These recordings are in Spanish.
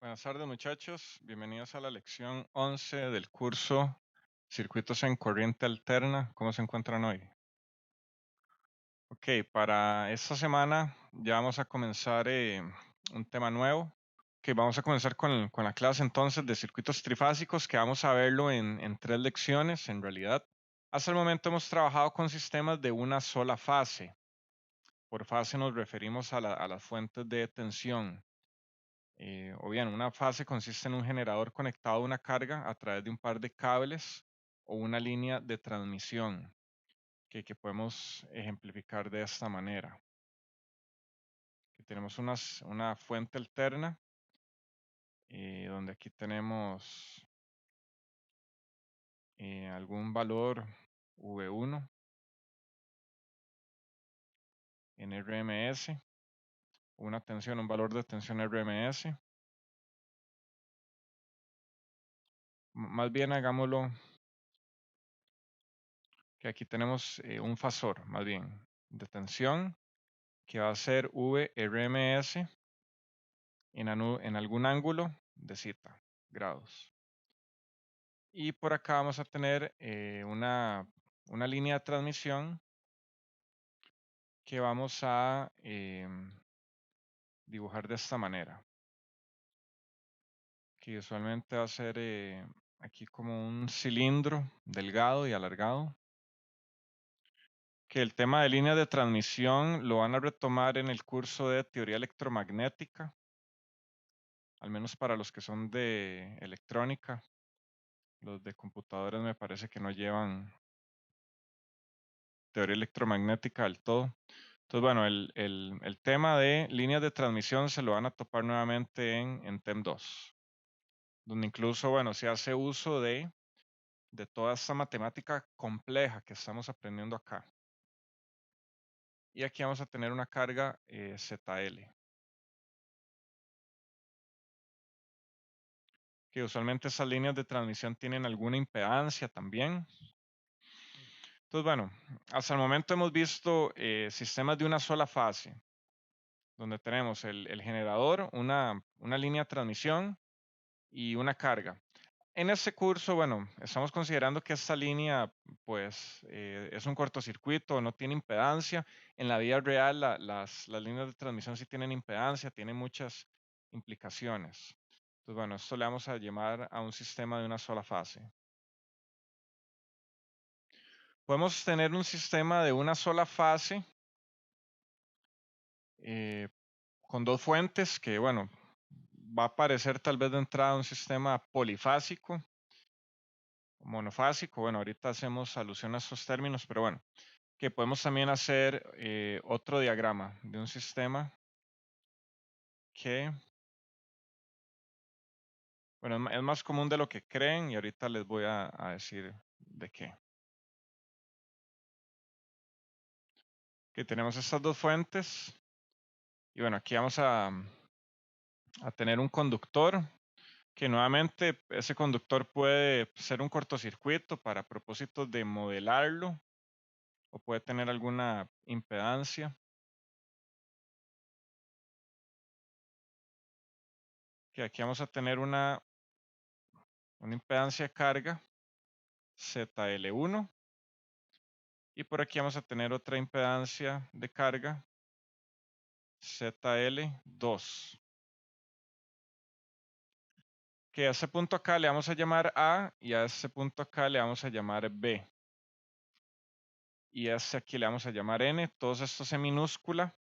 Buenas tardes muchachos, bienvenidos a la lección 11 del curso Circuitos en Corriente Alterna. ¿Cómo se encuentran hoy? Ok, para esta semana ya vamos a comenzar un tema nuevo. Ok, vamos a comenzar con la clase entonces de circuitos trifásicos, que vamos a verlo en 3 lecciones en realidad. Hasta el momento hemos trabajado con sistemas de una sola fase. Por fase nos referimos a las fuentes de tensión. O bien, una fase consiste en un generador conectado a una carga a través de un par de cables o una línea de transmisión que podemos ejemplificar de esta manera. Que tenemos una fuente alterna donde aquí tenemos algún valor V1 en RMS, una tensión, un valor de tensión RMS. Más bien hagámoslo que aquí tenemos un fasor, más bien, de tensión que va a ser VRMS en algún ángulo de zeta grados. Y por acá vamos a tener una línea de transmisión que vamos a dibujar de esta manera, que usualmente va a ser aquí como un cilindro delgado y alargado, que el tema de líneas de transmisión lo van a retomar en el curso de teoría electromagnética, al menos para los que son de electrónica. Los de computadores me parece que no llevan teoría electromagnética del todo. Entonces, bueno, el tema de líneas de transmisión se lo van a topar nuevamente en TEM 2, donde incluso, bueno, se hace uso de toda esta matemática compleja que estamos aprendiendo acá. Y aquí vamos a tener una carga ZL, que usualmente esas líneas de transmisión tienen alguna impedancia también. Entonces, bueno, hasta el momento hemos visto sistemas de una sola fase, donde tenemos el generador, una línea de transmisión y una carga. En este curso, bueno, estamos considerando que esta línea, pues, es un cortocircuito, no tiene impedancia. En la vida real, las líneas de transmisión sí tienen impedancia, tienen muchas implicaciones. Entonces, bueno, esto le vamos a llamar a un sistema de una sola fase. Podemos tener un sistema de una sola fase con dos fuentes que, bueno, va a parecer tal vez de entrada un sistema polifásico, monofásico. Bueno, ahorita hacemos alusión a estos términos, pero bueno, que podemos también hacer otro diagrama de un sistema que, bueno, es más común de lo que creen y ahorita les voy a decir de qué. Que tenemos estas dos fuentes y bueno, aquí vamos a tener un conductor que nuevamente ese conductor puede ser un cortocircuito para propósitos de modelarlo o puede tener alguna impedancia. Que aquí vamos a tener una impedancia de carga ZL1 y por aquí vamos a tener otra impedancia de carga ZL2. Que a ese punto acá le vamos a llamar A y a ese punto acá le vamos a llamar B. Y a este aquí le vamos a llamar N, todos estos en minúscula.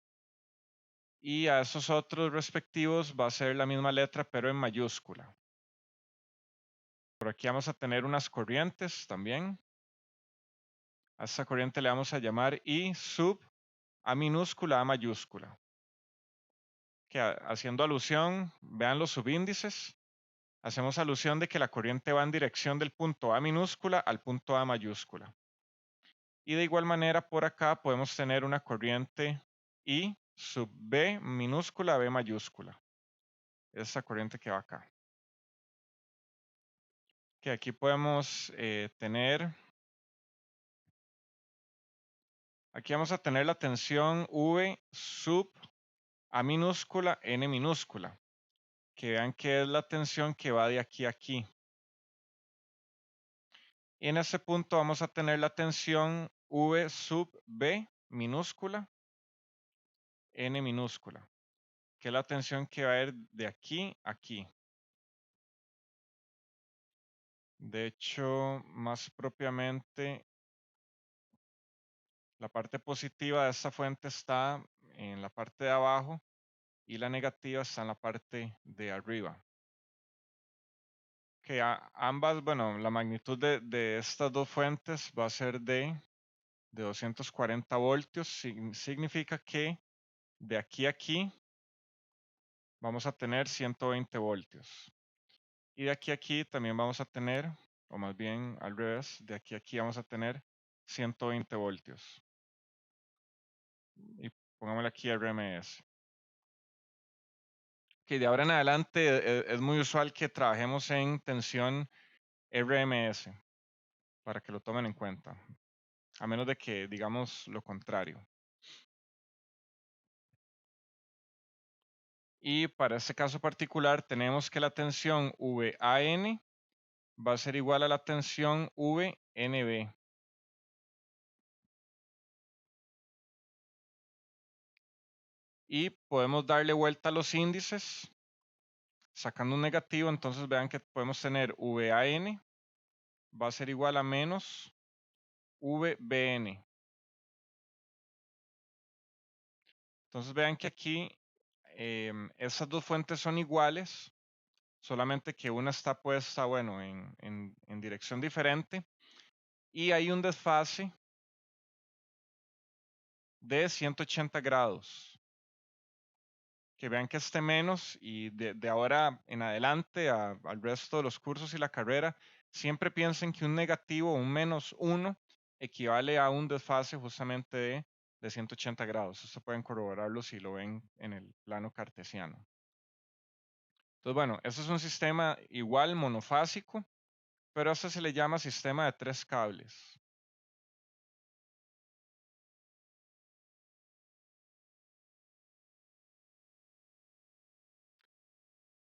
Y a esos otros respectivos va a ser la misma letra pero en mayúscula. Por aquí vamos a tener unas corrientes también. A esta corriente le vamos a llamar I sub A minúscula, A mayúscula. Que haciendo alusión, vean los subíndices, hacemos alusión de que la corriente va en dirección del punto A minúscula al punto A mayúscula. Y de igual manera por acá podemos tener una corriente I sub B minúscula, B mayúscula. Esa corriente que va acá. Que aquí podemos tener, aquí vamos a tener la tensión V sub A minúscula, N minúscula. que vean que es la tensión que va de aquí a aquí. Y en ese punto vamos a tener la tensión V sub B minúscula, N minúscula, que es la tensión que va a ir de aquí a aquí. De hecho, más propiamente, la parte positiva de esta fuente está en la parte de abajo y la negativa está en la parte de arriba. Que ambas, bueno, la magnitud de estas dos fuentes va a ser de 240 voltios. Significa que de aquí a aquí vamos a tener 120 voltios. Y de aquí a aquí también vamos a tener, o más bien al revés, de aquí a aquí vamos a tener 120 voltios. Y pongámosle aquí RMS. Que de ahora en adelante es muy usual que trabajemos en tensión RMS para que lo tomen en cuenta, a menos de que digamos lo contrario. Y para este caso particular tenemos que la tensión VAN va a ser igual a la tensión VNB. Y podemos darle vuelta a los índices sacando un negativo, entonces vean que podemos tener VAN va a ser igual a menos VBN. Entonces vean que aquí esas dos fuentes son iguales, solamente que una está puesta, bueno, en dirección diferente y hay un desfase de 180 grados. Que vean que esté menos y de ahora en adelante al resto de los cursos y la carrera, siempre piensen que un negativo o un menos 1 equivale a un desfase justamente de 180 grados. Esto pueden corroborarlo si lo ven en el plano cartesiano. Entonces, bueno, este es un sistema igual monofásico, pero a este se le llama sistema de 3 cables.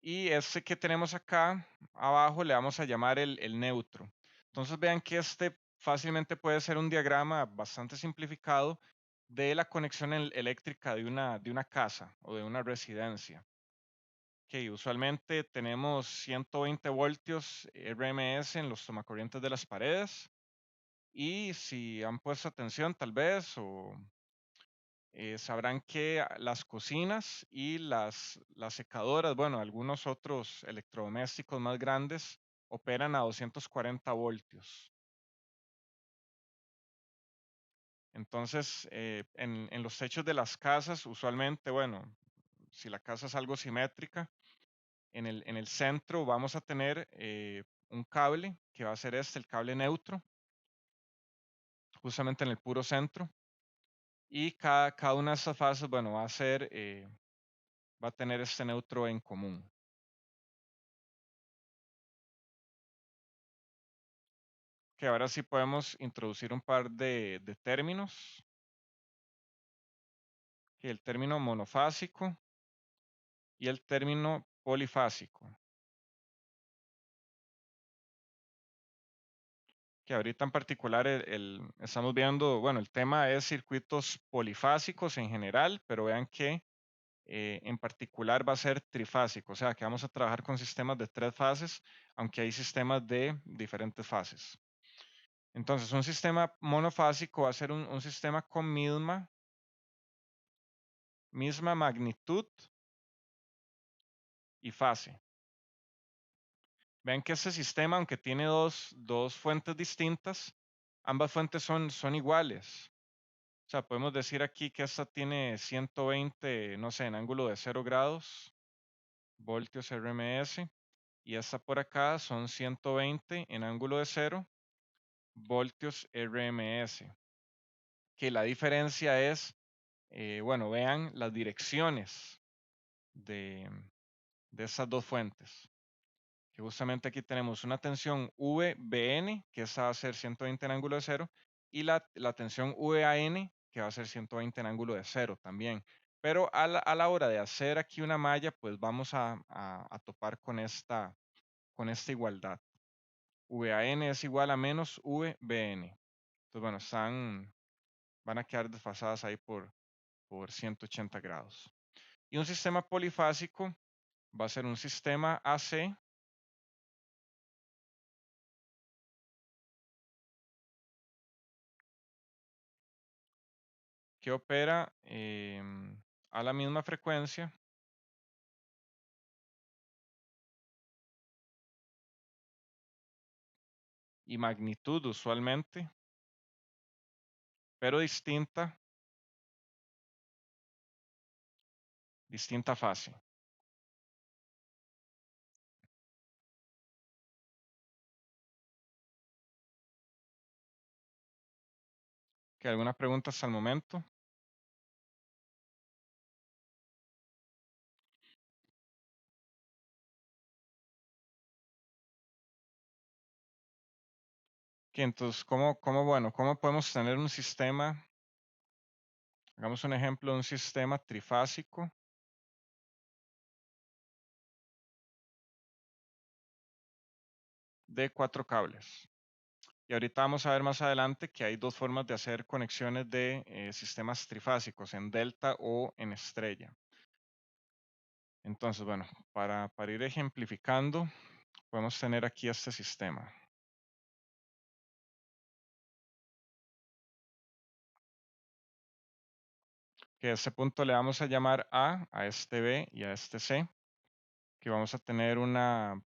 Y este que tenemos acá abajo le vamos a llamar el neutro. Entonces vean que este fácilmente puede ser un diagrama bastante simplificado de la conexión eléctrica de una casa o de una residencia. Que usualmente tenemos 120 voltios RMS en los tomacorrientes de las paredes. Y si han puesto atención tal vez o sabrán que las cocinas y las secadoras, bueno, algunos otros electrodomésticos más grandes operan a 240 voltios. Entonces, en los techos de las casas, usualmente, bueno, si la casa es algo simétrica, en el centro vamos a tener un cable que va a ser el cable neutro, justamente en el puro centro. Y cada una de estas fases, bueno, va a tener este neutro en común. Que ahora sí podemos introducir un par de términos. Que el término monofásico y el término polifásico. Que ahorita en particular estamos viendo, bueno, el tema es circuitos polifásicos en general, pero vean que en particular va a ser trifásico, o sea que vamos a trabajar con sistemas de 3 fases, aunque hay sistemas de diferentes fases. Entonces, un sistema monofásico va a ser un sistema con misma magnitud y fase. Vean que este sistema, aunque tiene dos fuentes distintas, ambas fuentes son iguales. O sea, podemos decir aquí que esta tiene 120, no sé, en ángulo de 0 grados, voltios RMS, y esta por acá son 120 en ángulo de 0, voltios RMS. Que la diferencia es, bueno, vean las direcciones de, de estas dos fuentes. Que justamente aquí tenemos una tensión VBN, que esa va a ser 120 en ángulo de 0, y la tensión VAN, que va a ser 120 en ángulo de 0 también. Pero a la hora de hacer aquí una malla, pues vamos a topar con esta igualdad. VAN es igual a menos VBN. Entonces, bueno, van a quedar desfasadas ahí por 180 grados. Y un sistema polifásico va a ser un sistema AC que opera a la misma frecuencia y magnitud usualmente, pero distinta fase. ¿Que alguna pregunta hasta el momento? Que entonces, ¿cómo podemos tener un sistema? Hagamos un ejemplo de un sistema trifásico de 4 cables. Y ahorita vamos a ver más adelante que hay dos formas de hacer conexiones de sistemas trifásicos, en delta o en estrella. Entonces, bueno, para ir ejemplificando, podemos tener aquí este sistema. Que a este punto le vamos a llamar a este B y a este C, que vamos a tener una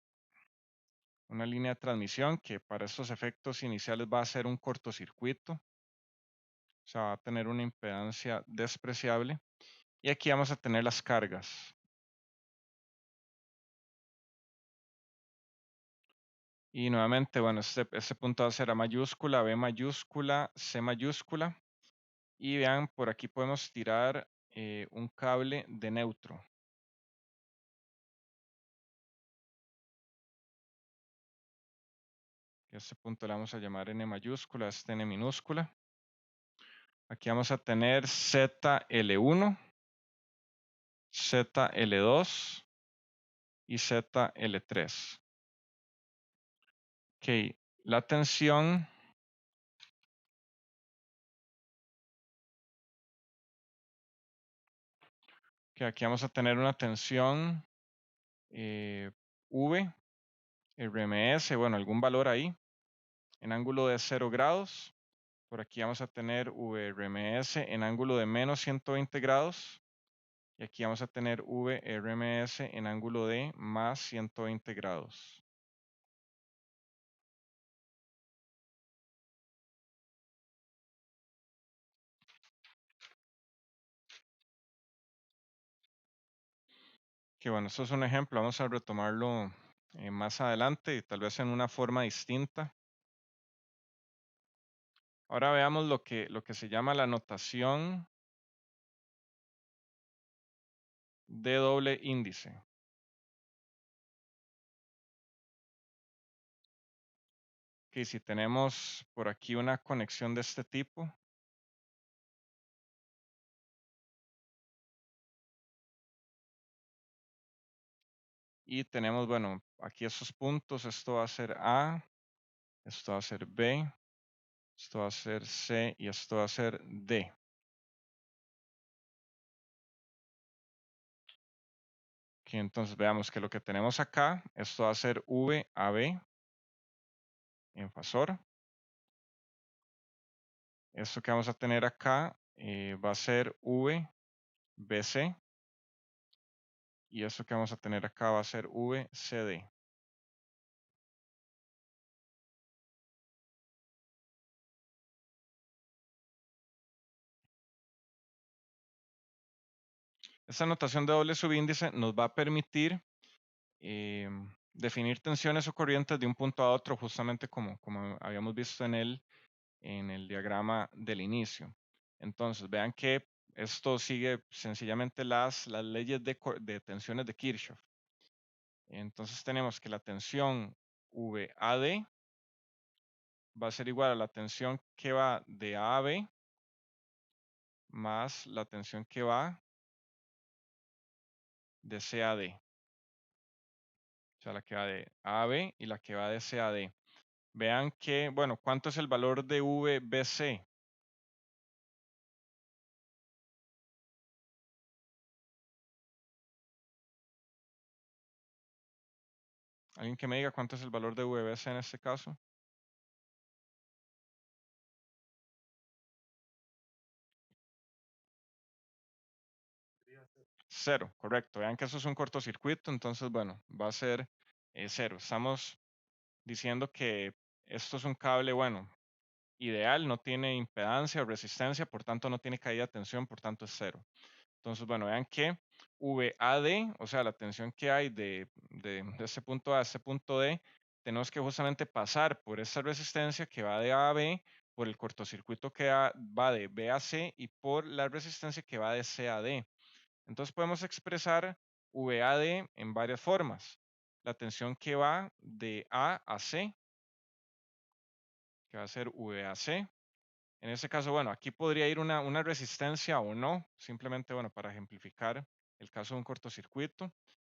línea de transmisión que para estos efectos iniciales va a ser un cortocircuito, o sea, va a tener una impedancia despreciable. Y aquí vamos a tener las cargas. Y nuevamente, bueno, este punto va a ser A mayúscula, B mayúscula, C mayúscula. Y vean, por aquí podemos tirar un cable de neutro. A este punto le vamos a llamar N mayúscula, este N minúscula. Aquí vamos a tener ZL1, ZL2 y ZL3. Ok, la tensión que aquí vamos a tener una tensión V, RMS, bueno, algún valor ahí, en ángulo de 0 grados. Por aquí vamos a tener VRMS en ángulo de menos 120 grados. Y aquí vamos a tener VRMS en ángulo de más 120 grados. Que bueno, esto es un ejemplo. Vamos a retomarlo más adelante y tal vez en una forma distinta. Ahora veamos lo que se llama la notación de doble índice. Que si tenemos por aquí una conexión de este tipo, y tenemos, bueno, aquí estos puntos, esto va a ser A, esto va a ser B, esto va a ser C y esto va a ser D. Que entonces veamos que lo que tenemos acá, esto va a ser VAB en fasor. Esto que vamos a tener acá va a ser VBC. Y esto que vamos a tener acá va a ser VCD. Esta notación de doble subíndice nos va a permitir definir tensiones o corrientes de un punto a otro, justamente como habíamos visto en el diagrama del inicio. Entonces, vean que esto sigue sencillamente las leyes de tensiones de Kirchhoff. Entonces tenemos que la tensión VAD va a ser igual a la tensión que va de A a B más la tensión que va de C a D. O sea, la que va de A a B y la que va de C a D. Vean que, bueno, ¿cuánto es el valor de VBC? ¿Alguien que me diga cuánto es el valor de VBC en este caso? 0, correcto. Vean que eso es un cortocircuito, entonces, bueno, va a ser 0. Estamos diciendo que esto es un cable, bueno, ideal, no tiene impedancia o resistencia, por tanto no tiene caída de tensión, por tanto es 0. Entonces, bueno, vean que VAD, o sea, la tensión que hay de este punto A a este punto D, tenemos que justamente pasar por esta resistencia que va de A a B, por el cortocircuito que va de B a C y por la resistencia que va de C a D. Entonces podemos expresar VAD en varias formas. La tensión que va de A a C, que va a ser VAC. En este caso, bueno, aquí podría ir una resistencia o no, simplemente, bueno, para ejemplificar el caso de un cortocircuito,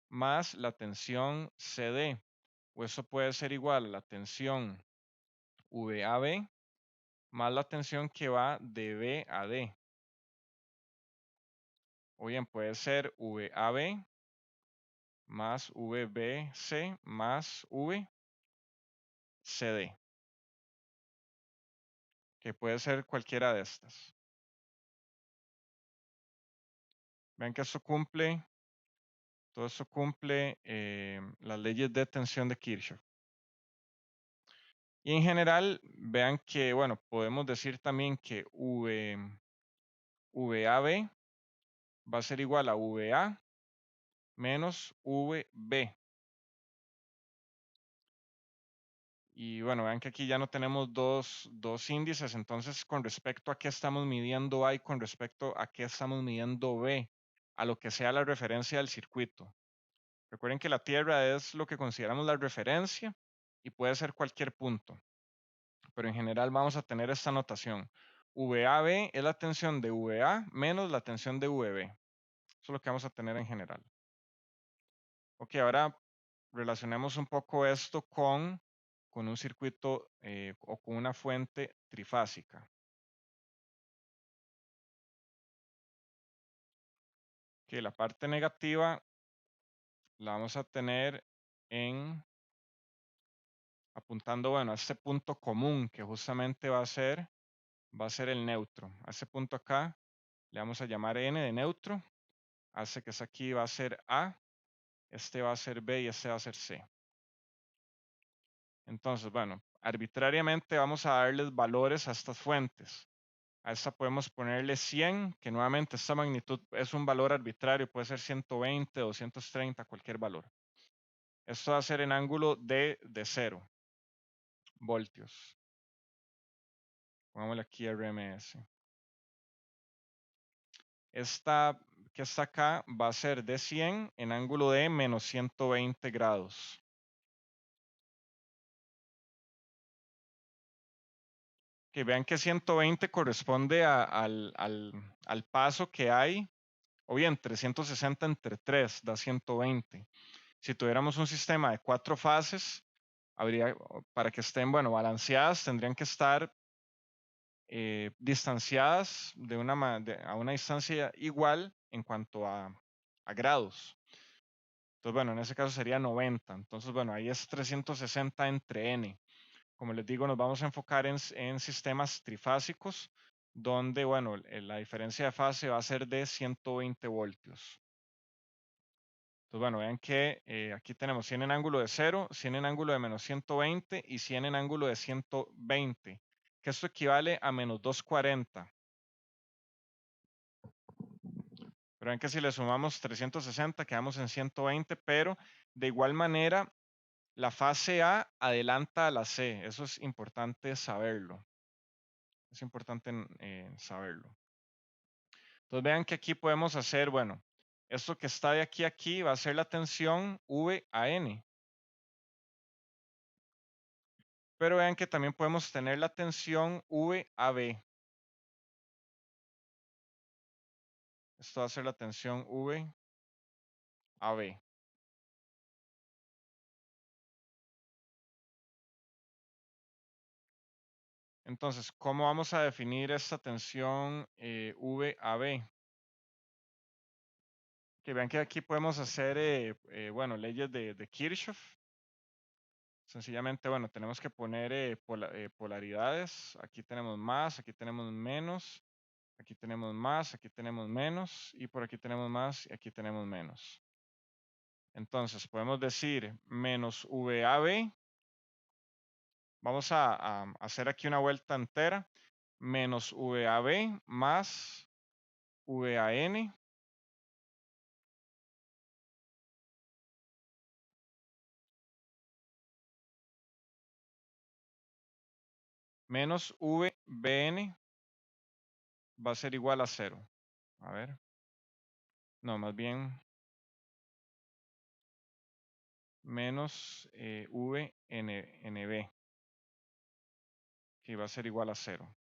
más la tensión CD, o eso puede ser igual a la tensión VAB más la tensión que va de B a D. O bien puede ser VAB más VBC más VCD, que puede ser cualquiera de estas. Vean que todo esto cumple las leyes de tensión de Kirchhoff. Y en general, vean que, bueno, podemos decir también que VAB va a ser igual a VA menos VB. Y bueno, vean que aquí ya no tenemos dos índices, entonces con respecto a qué estamos midiendo A y con respecto a qué estamos midiendo B, a lo que sea la referencia del circuito. Recuerden que la Tierra es lo que consideramos la referencia y puede ser cualquier punto, pero en general vamos a tener esta notación. VAB es la tensión de VA menos la tensión de VB. Eso es lo que vamos a tener en general. Ok, ahora relacionemos un poco esto con un circuito o con una fuente trifásica. Que la parte negativa la vamos a tener apuntando, bueno, a este punto común que justamente va a ser el neutro. A ese punto acá le vamos a llamar N de neutro. Hace que es aquí va a ser A, este va a ser B y este va a ser C. Entonces, bueno, arbitrariamente vamos a darles valores a estas fuentes. A esta podemos ponerle 100, que nuevamente esta magnitud es un valor arbitrario, puede ser 120, 230, cualquier valor. Esto va a ser en ángulo de 0 voltios. Pongámosle aquí RMS. Esta que está acá va a ser de 100 en ángulo de menos 120 grados. Que vean que 120 corresponde al paso que hay, o bien 360 entre 3 da 120. Si tuviéramos un sistema de 4 fases, para que estén, bueno, balanceadas, tendrían que estar distanciadas a una distancia igual en cuanto a grados. Entonces, bueno, en ese caso sería 90. Entonces, bueno, ahí es 360 entre n. Como les digo, nos vamos a enfocar en sistemas trifásicos, donde, bueno, la diferencia de fase va a ser de 120 voltios. Entonces, bueno, vean que aquí tenemos 100 en ángulo de 0, 100 en ángulo de menos 120 y 100 en ángulo de 120, que esto equivale a menos 240. Pero ven que si le sumamos 360 quedamos en 120, pero de igual manera la fase A adelanta a la C. Eso es importante saberlo. Es importante saberlo. Entonces vean que aquí podemos hacer, bueno, esto que está de aquí a aquí va a ser la tensión V a N. Pero vean que también podemos tener la tensión V a B. Esto va a ser la tensión V AB. Entonces, ¿cómo vamos a definir esta tensión VAB? Que vean que aquí podemos hacer, bueno, leyes de Kirchhoff. Sencillamente, bueno, tenemos que poner polaridades. Aquí tenemos más, aquí tenemos menos, aquí tenemos más, aquí tenemos menos, y por aquí tenemos más, y aquí tenemos menos. Entonces, podemos decir menos VAB. Vamos a hacer aquí una vuelta entera. Menos VAB más VAN menos VBN va a ser igual a 0. A ver. No, más bien menos VNB, que va a ser igual a 0.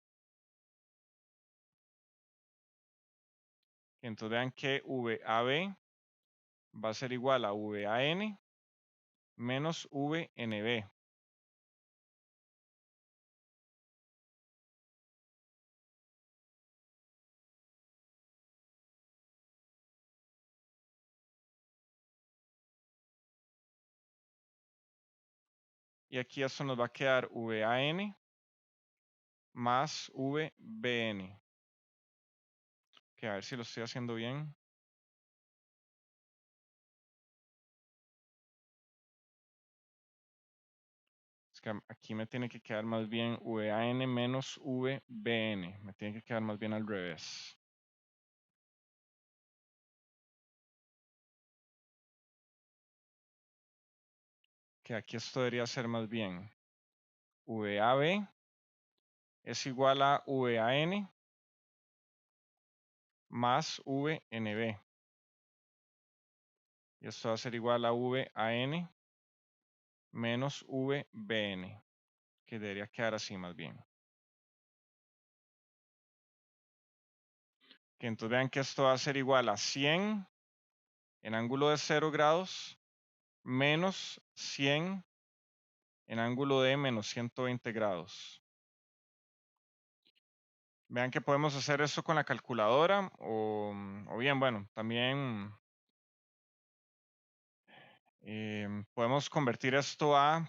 Entonces vean que VAB va a ser igual a VAN menos VNB. Y aquí esto nos va a quedar VAN más VBN. Que a ver si lo estoy haciendo bien. Es que aquí me tiene que quedar más bien VAN menos VBN. Me tiene que quedar más bien al revés. Que aquí esto debería ser más bien VAB es igual a VAN más VNB. Y esto va a ser igual a VAN menos VBN, que debería quedar así más bien. Que entonces vean que esto va a ser igual a 100 en ángulo de 0 grados menos 100 en ángulo de menos 120 grados. Vean que podemos hacer esto con la calculadora o bien, bueno, también podemos convertir esto a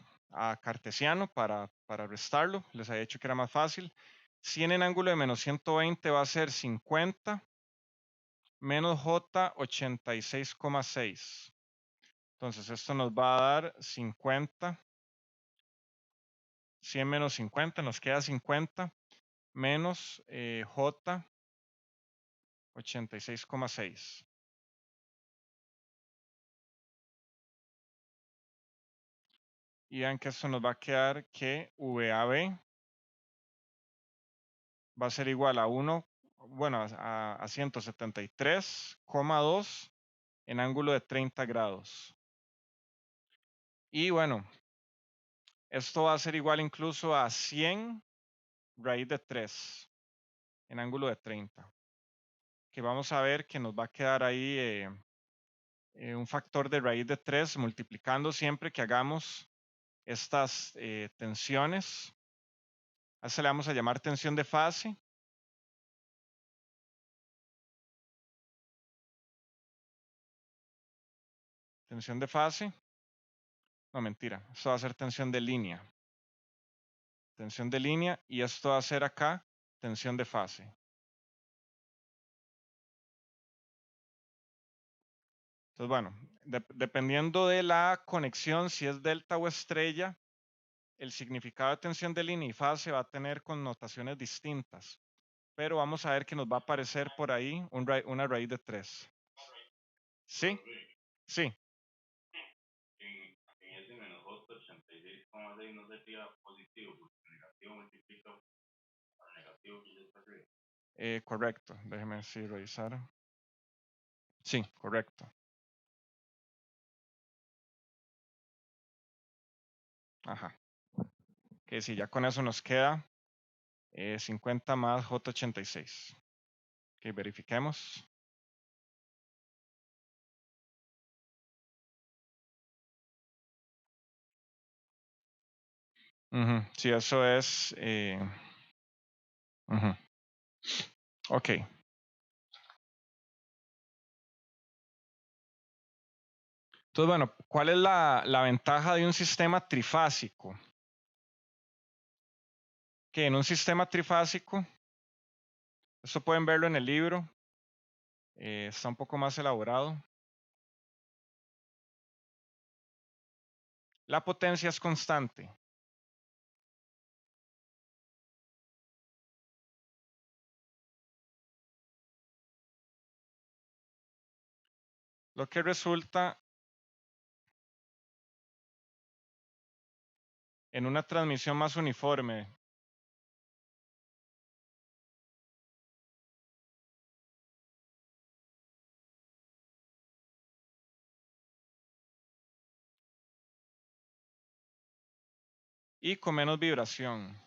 cartesiano para restarlo. Les había dicho que era más fácil. 100 en ángulo de menos 120 va a ser 50 menos J 86,6. Entonces esto nos va a dar 50. 100 menos 50 nos queda 50 menos J 86,6. Y vean que esto nos va a quedar que VAB va a ser igual a 1, bueno, a 173,2 en ángulo de 30 grados. Y bueno, esto va a ser igual incluso a 100 raíz de 3 en ángulo de 30. Que vamos a ver que nos va a quedar ahí un factor de raíz de 3 multiplicando siempre que hagamos estas tensiones. A eso le vamos a llamar tensión de fase. Tensión de fase. No, mentira. Esto va a ser tensión de línea. Tensión de línea y esto va a ser acá tensión de fase. Entonces, bueno, dependiendo de la conexión, si es delta o estrella, el significado de tensión de línea y fase va a tener connotaciones distintas. Pero vamos a ver que nos va a aparecer por ahí una raíz de 3. ¿Sí? Sí. En ese menos J 86,6 no sería positivo, porque negativo multiplica al negativo que ya está arriba. Correcto, déjeme sí revisar. Sí, correcto. Ajá. Que si ya con eso nos queda 50 más J86. Ok, verifiquemos. Sí, eso es. Ok. Entonces, bueno, ¿cuál es la ventaja de un sistema trifásico? Que en un sistema trifásico, esto pueden verlo en el libro, está un poco más elaborado. La potencia es constante. Lo que resulta en una transmisión más uniforme. Y con menos vibración.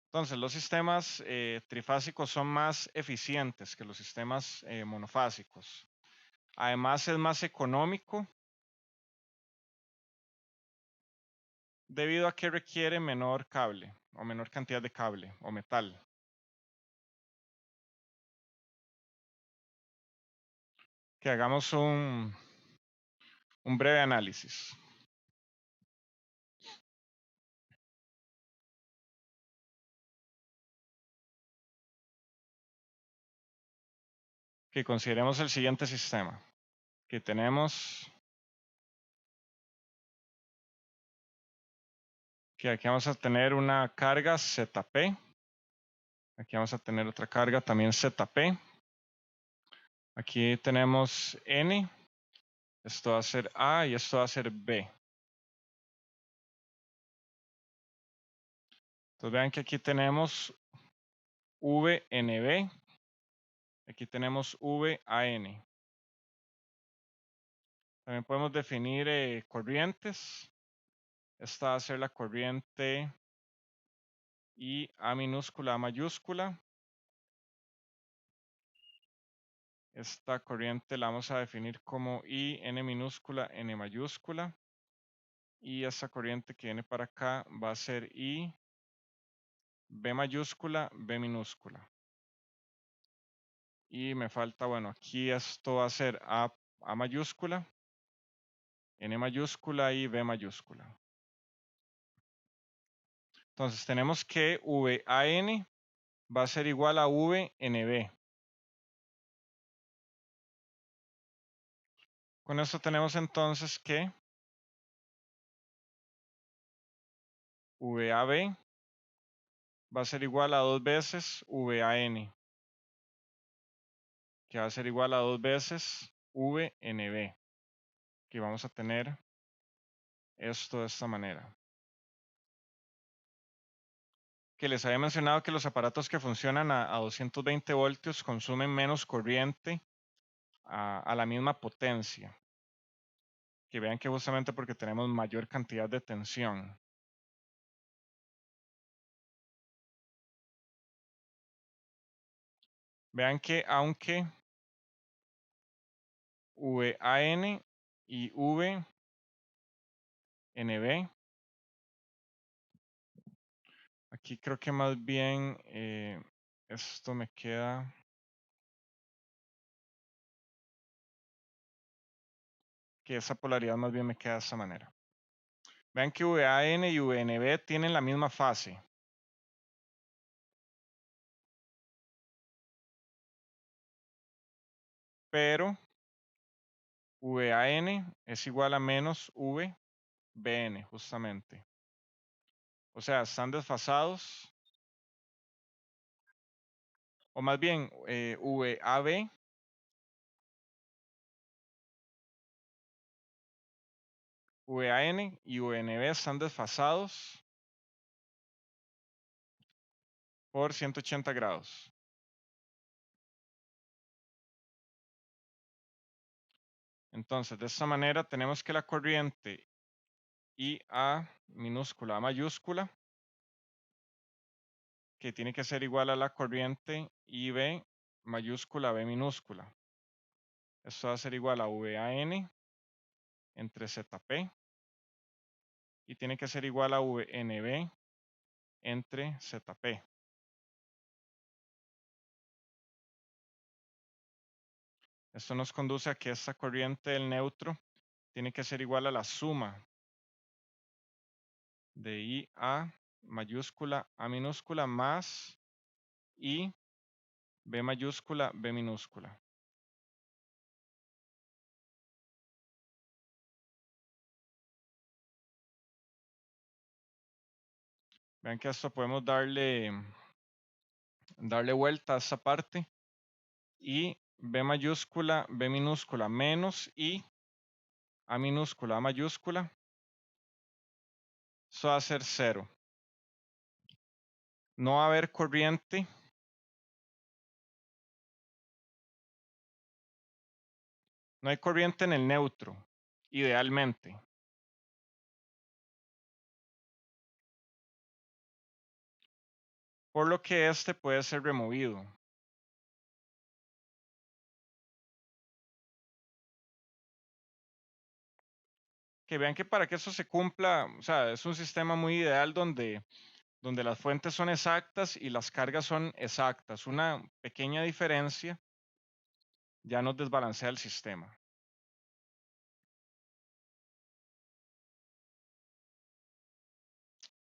Entonces, los sistemas trifásicos son más eficientes que los sistemas monofásicos. Además, es más económico debido a que requiere menor cable o menor cantidad de cable o metal. Que hagamos un breve análisis. Que consideremos el siguiente sistema. Que tenemos que aquí vamos a tener una carga ZP. Aquí vamos a tener otra carga también ZP. Aquí tenemos N. Esto va a ser A y esto va a ser B. Entonces vean que aquí tenemos VNB. Aquí tenemos VAN. También podemos definir corrientes. Esta va a ser la corriente I A minúscula A mayúscula. Esta corriente la vamos a definir como I N minúscula N mayúscula. Y esta corriente que viene para acá va a ser I B mayúscula B minúscula. Y me falta, bueno, aquí esto va a ser A mayúscula, N mayúscula y B mayúscula. Entonces tenemos que VAN va a ser igual a VNB. Con esto tenemos entonces que VAB va a ser igual a 2 veces VAN, que va a ser igual a 2 veces VNB, que vamos a tener esto de esta manera. Que les había mencionado que los aparatos que funcionan a 220 voltios consumen menos corriente a la misma potencia. Que vean que justamente porque tenemos mayor cantidad de tensión. Vean que aunque VAN y VNB, aquí creo que más bien esto me queda. Que esa polaridad más bien me queda de esta manera. Vean que VAN y VNB tienen la misma fase. Pero VAN es igual a menos VBN, justamente. O sea, están desfasados. O más bien, VAB VAN y VNB están desfasados por 180 grados. Entonces, de esta manera tenemos que la corriente IA minúscula A mayúscula, que tiene que ser igual a la corriente IB mayúscula B minúscula. Esto va a ser igual a VAN entre ZP y tiene que ser igual a VNB entre ZP. Esto nos conduce a que esta corriente del neutro tiene que ser igual a la suma de I A mayúscula A minúscula más I B mayúscula B minúscula. Vean que a esto podemos darle vuelta a esta parte y B mayúscula B minúscula menos I A minúscula A mayúscula. Eso va a ser 0. No va a haber corriente. No hay corriente en el neutro, idealmente. Por lo que este puede ser removido. Que vean que para que eso se cumpla, o sea, es un sistema muy ideal donde las fuentes son exactas y las cargas son exactas. Una pequeña diferencia ya nos desbalancea el sistema.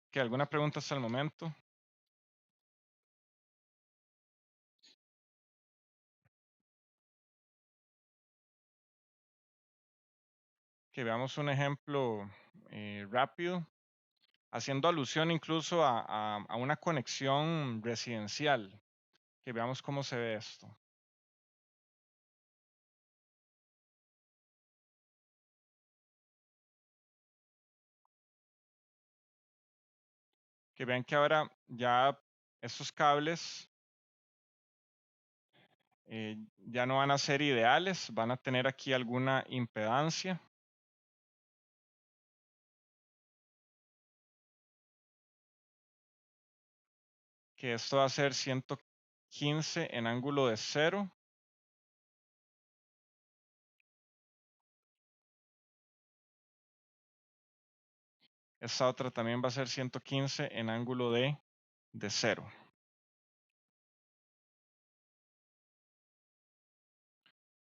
¿Que alguna pregunta hasta el momento? Que veamos un ejemplo rápido, haciendo alusión incluso a una conexión residencial. Que veamos cómo se ve esto. Que vean que ahora ya estos cables ya no van a ser ideales, van a tener aquí alguna impedancia. Que esto va a ser 115 en ángulo de 0. Esta otra también va a ser 115 en ángulo de 0.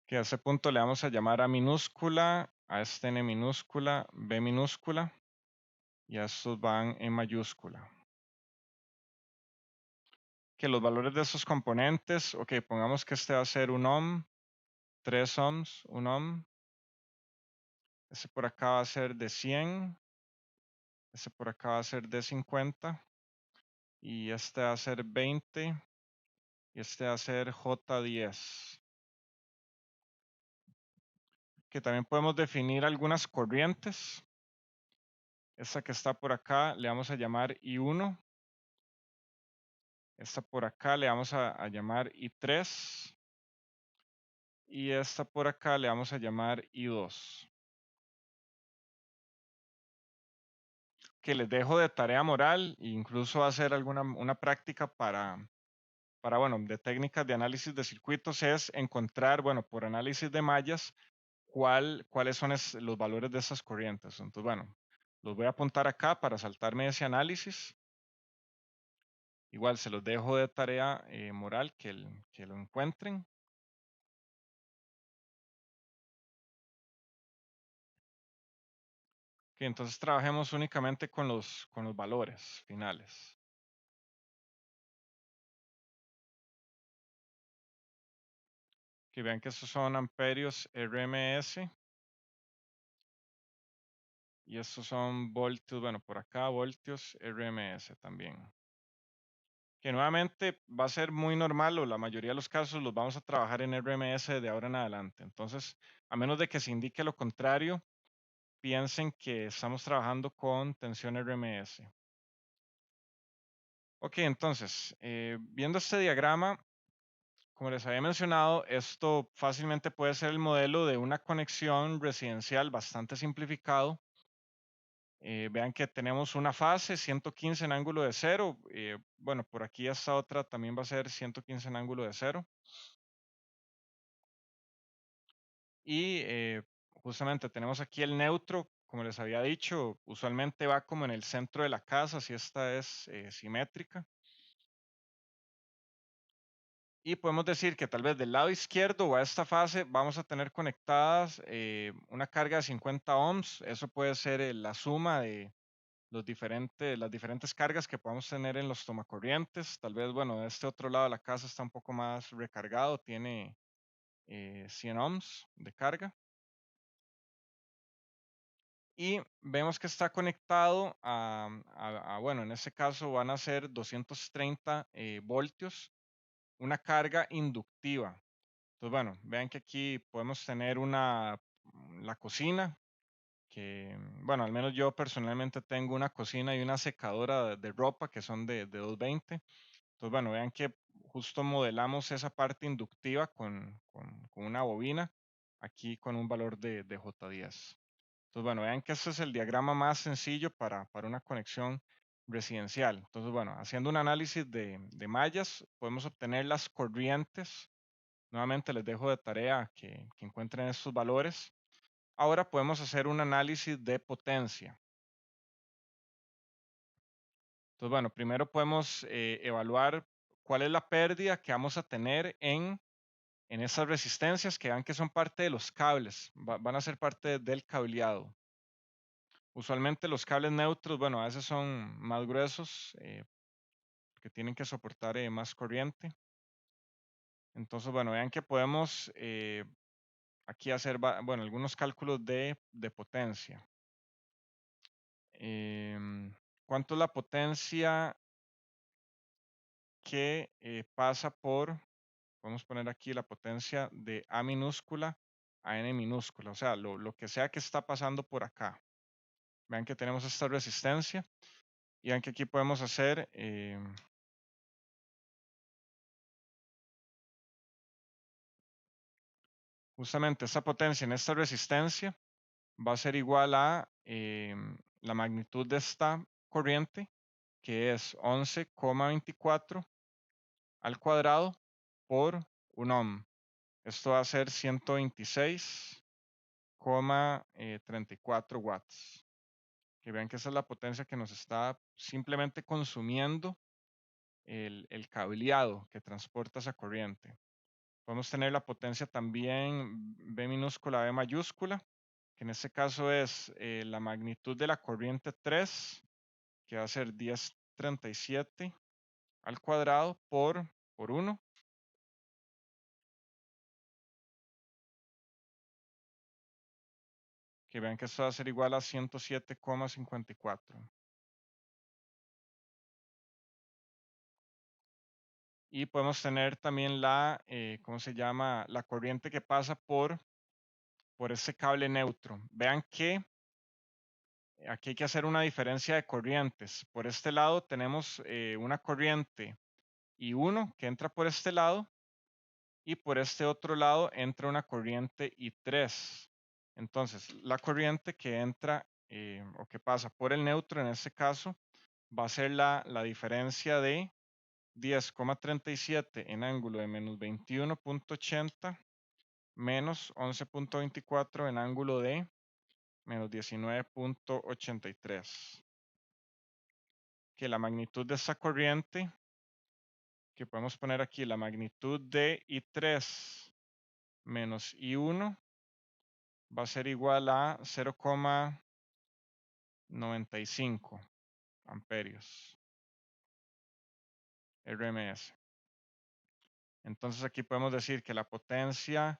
Que a ese punto le vamos a llamar A minúscula, a este N minúscula, B minúscula, y a estos van en mayúscula. Que los valores de esos componentes, ok, pongamos que este va a ser 1 ohm, 3 ohms, 1 ohm. Ese por acá va a ser de 100. Ese por acá va a ser de 50. Y este va a ser 20. Y este va a ser J10. Que también podemos definir algunas corrientes. Esta que está por acá le vamos a llamar I1. Esta por acá le vamos a llamar I3. Y esta por acá le vamos a llamar I2. Que les dejo de tarea moral e incluso hacer una práctica bueno, de técnicas de análisis de circuitos es encontrar, bueno, por análisis de mallas, cuáles son los valores de esas corrientes. Entonces, bueno, los voy a apuntar acá para saltarme ese análisis. Igual se los dejo de tarea moral que lo encuentren. Que entonces trabajemos únicamente con los valores finales. Que vean que estos son amperios RMS. Y estos son voltios, bueno, por acá voltios RMS también. Que nuevamente va a ser muy normal o la mayoría de los casos los vamos a trabajar en RMS de ahora en adelante. Entonces, a menos de que se indique lo contrario, piensen que estamos trabajando con tensión RMS. Ok, entonces, viendo este diagrama, como les había mencionado, esto fácilmente puede ser el modelo de una conexión residencial bastante simplificado. Vean que tenemos una fase 115 en ángulo de 0. Bueno, por aquí esta otra también va a ser 115 en ángulo de 0. Y justamente tenemos aquí el neutro como les había dicho, usualmente va como en el centro de la casa, si esta es simétrica. Y podemos decir que tal vez del lado izquierdo o a esta fase vamos a tener conectadas una carga de 50 ohms. Eso puede ser la suma de las diferentes cargas que podamos tener en los tomacorrientes. Tal vez, bueno, de este otro lado de la casa está un poco más recargado, tiene 100 ohms de carga. Y vemos que está conectado bueno, en este caso van a ser 230 voltios, una carga inductiva. Entonces, bueno, vean que aquí podemos tener la cocina, que, bueno, al menos yo personalmente tengo una cocina y una secadora de ropa que son de 220. Entonces, bueno, vean que justo modelamos esa parte inductiva con una bobina, aquí con un valor de J10. Entonces, bueno, vean que este es el diagrama más sencillo para una conexión residencial. Entonces, bueno, haciendo un análisis de mallas, podemos obtener las corrientes. Nuevamente les dejo de tarea que encuentren estos valores. Ahora podemos hacer un análisis de potencia. Entonces, bueno, primero podemos evaluar cuál es la pérdida que vamos a tener en esas resistencias que vean que son parte de los cables, van a ser parte del cableado. Usualmente los cables neutros, bueno, a veces son más gruesos, que tienen que soportar más corriente. Entonces, bueno, vean que podemos aquí hacer, bueno, algunos cálculos de potencia. ¿Cuánto es la potencia que pasa podemos poner aquí la potencia de A minúscula a N minúscula, o sea, lo que sea que está pasando por acá? Vean que tenemos esta resistencia y vean que aquí podemos hacer justamente esta potencia en esta resistencia va a ser igual a la magnitud de esta corriente, que es 11,24 al cuadrado por un ohm. Esto va a ser 126,34 watts. Que vean que esa es la potencia que nos está simplemente consumiendo el cableado que transporta esa corriente. Podemos tener la potencia también B minúscula, B mayúscula, que en este caso es la magnitud de la corriente 3, que va a ser 1037 al cuadrado por 1, que vean que esto va a ser igual a 107,54. Y podemos tener también ¿cómo se llama? La corriente que pasa por este cable neutro. Vean que aquí hay que hacer una diferencia de corrientes. Por este lado tenemos una corriente I1 que entra por este lado y por este otro lado entra una corriente I3. Entonces, la corriente que entra o que pasa por el neutro en este caso va a ser la diferencia de 10,37 en ángulo de menos 21,80 menos 11,24 en ángulo de menos 19,83. Que la magnitud de esta corriente, que podemos poner aquí, la magnitud de I3 menos I1 va a ser igual a 0,95 amperios RMS. Entonces aquí podemos decir que la potencia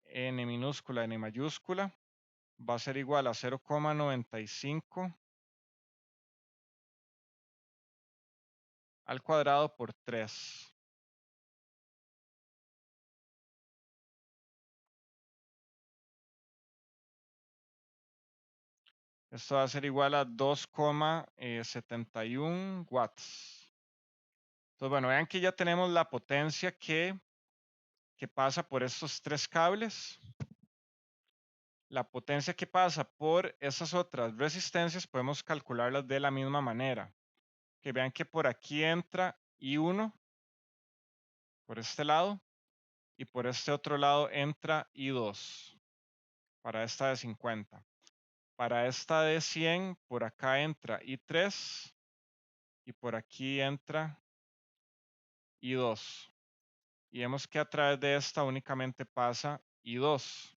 N minúscula, N mayúscula, va a ser igual a 0,95 al cuadrado por 3. Esto va a ser igual a 2,71 watts. Entonces, bueno, vean que ya tenemos la potencia que pasa por estos tres cables. La potencia que pasa por esas otras resistencias podemos calcularlas de la misma manera. Que vean que por aquí entra I1 por este lado y por este otro lado entra I2 para esta de 50. Para esta de 100, por acá entra I3 y por aquí entra I2. Y vemos que a través de esta únicamente pasa I2.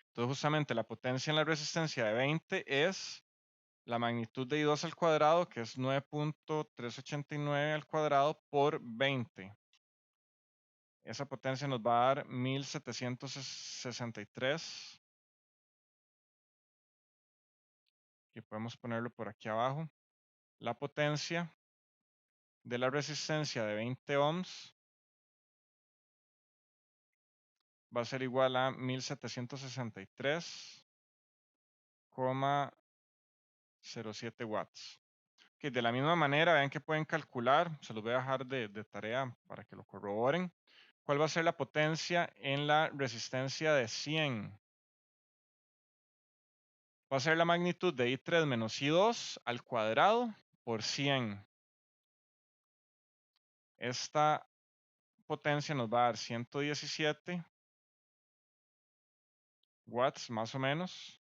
Entonces justamente la potencia en la resistencia de 20 es la magnitud de I2 al cuadrado, que es 9.389 al cuadrado por 20. Esa potencia nos va a dar 1763. Y podemos ponerlo por aquí abajo. La potencia de la resistencia de 20 ohms va a ser igual a 1763,07 watts. Que de la misma manera, vean que pueden calcular, se los voy a dejar de tarea para que lo corroboren. ¿Cuál va a ser la potencia en la resistencia de 100? Va a ser la magnitud de I3 menos I2 al cuadrado por 100. Esta potencia nos va a dar 117 watts más o menos.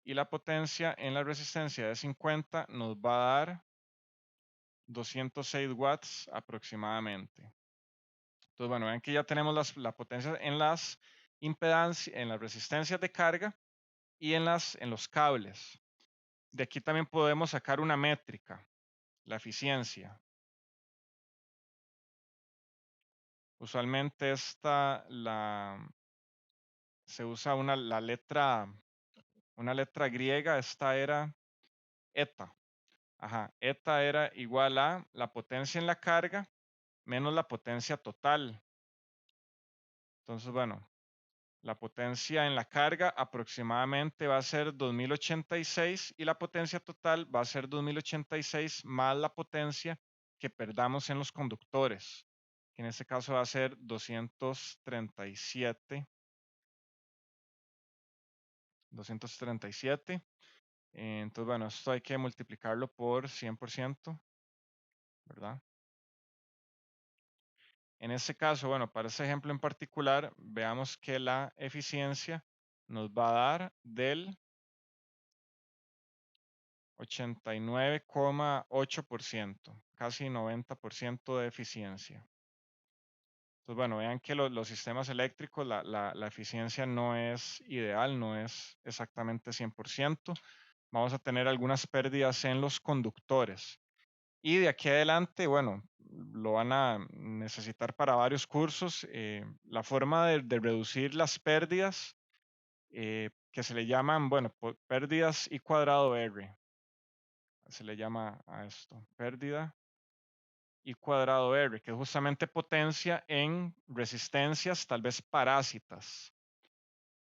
Y la potencia en la resistencia de 50 nos va a dar 206 watts aproximadamente. Entonces, bueno, ven que ya tenemos la potencia en las impedancias, en las resistencias de carga y en los cables. De aquí también podemos sacar una métrica, la eficiencia. Usualmente se usa una letra griega, esta era eta. Ajá, eta era igual a la potencia en la carga menos la potencia total. Entonces, bueno, la potencia en la carga aproximadamente va a ser 2086 y la potencia total va a ser 2086 más la potencia que perdamos en los conductores, que en este caso va a ser 237. 237. Entonces, bueno, esto hay que multiplicarlo por 100%, ¿verdad? En este caso, bueno, para este ejemplo en particular, veamos que la eficiencia nos va a dar del 89,8%, casi 90% de eficiencia. Entonces, bueno, vean que los sistemas eléctricos, la eficiencia no es ideal, no es exactamente 100%. Vamos a tener algunas pérdidas en los conductores. Y de aquí adelante, bueno, lo van a necesitar para varios cursos. La forma de reducir las pérdidas, que se le llaman, bueno, pérdidas I cuadrado R. Se le llama a esto, pérdida I cuadrado R, que es justamente potencia en resistencias tal vez parásitas.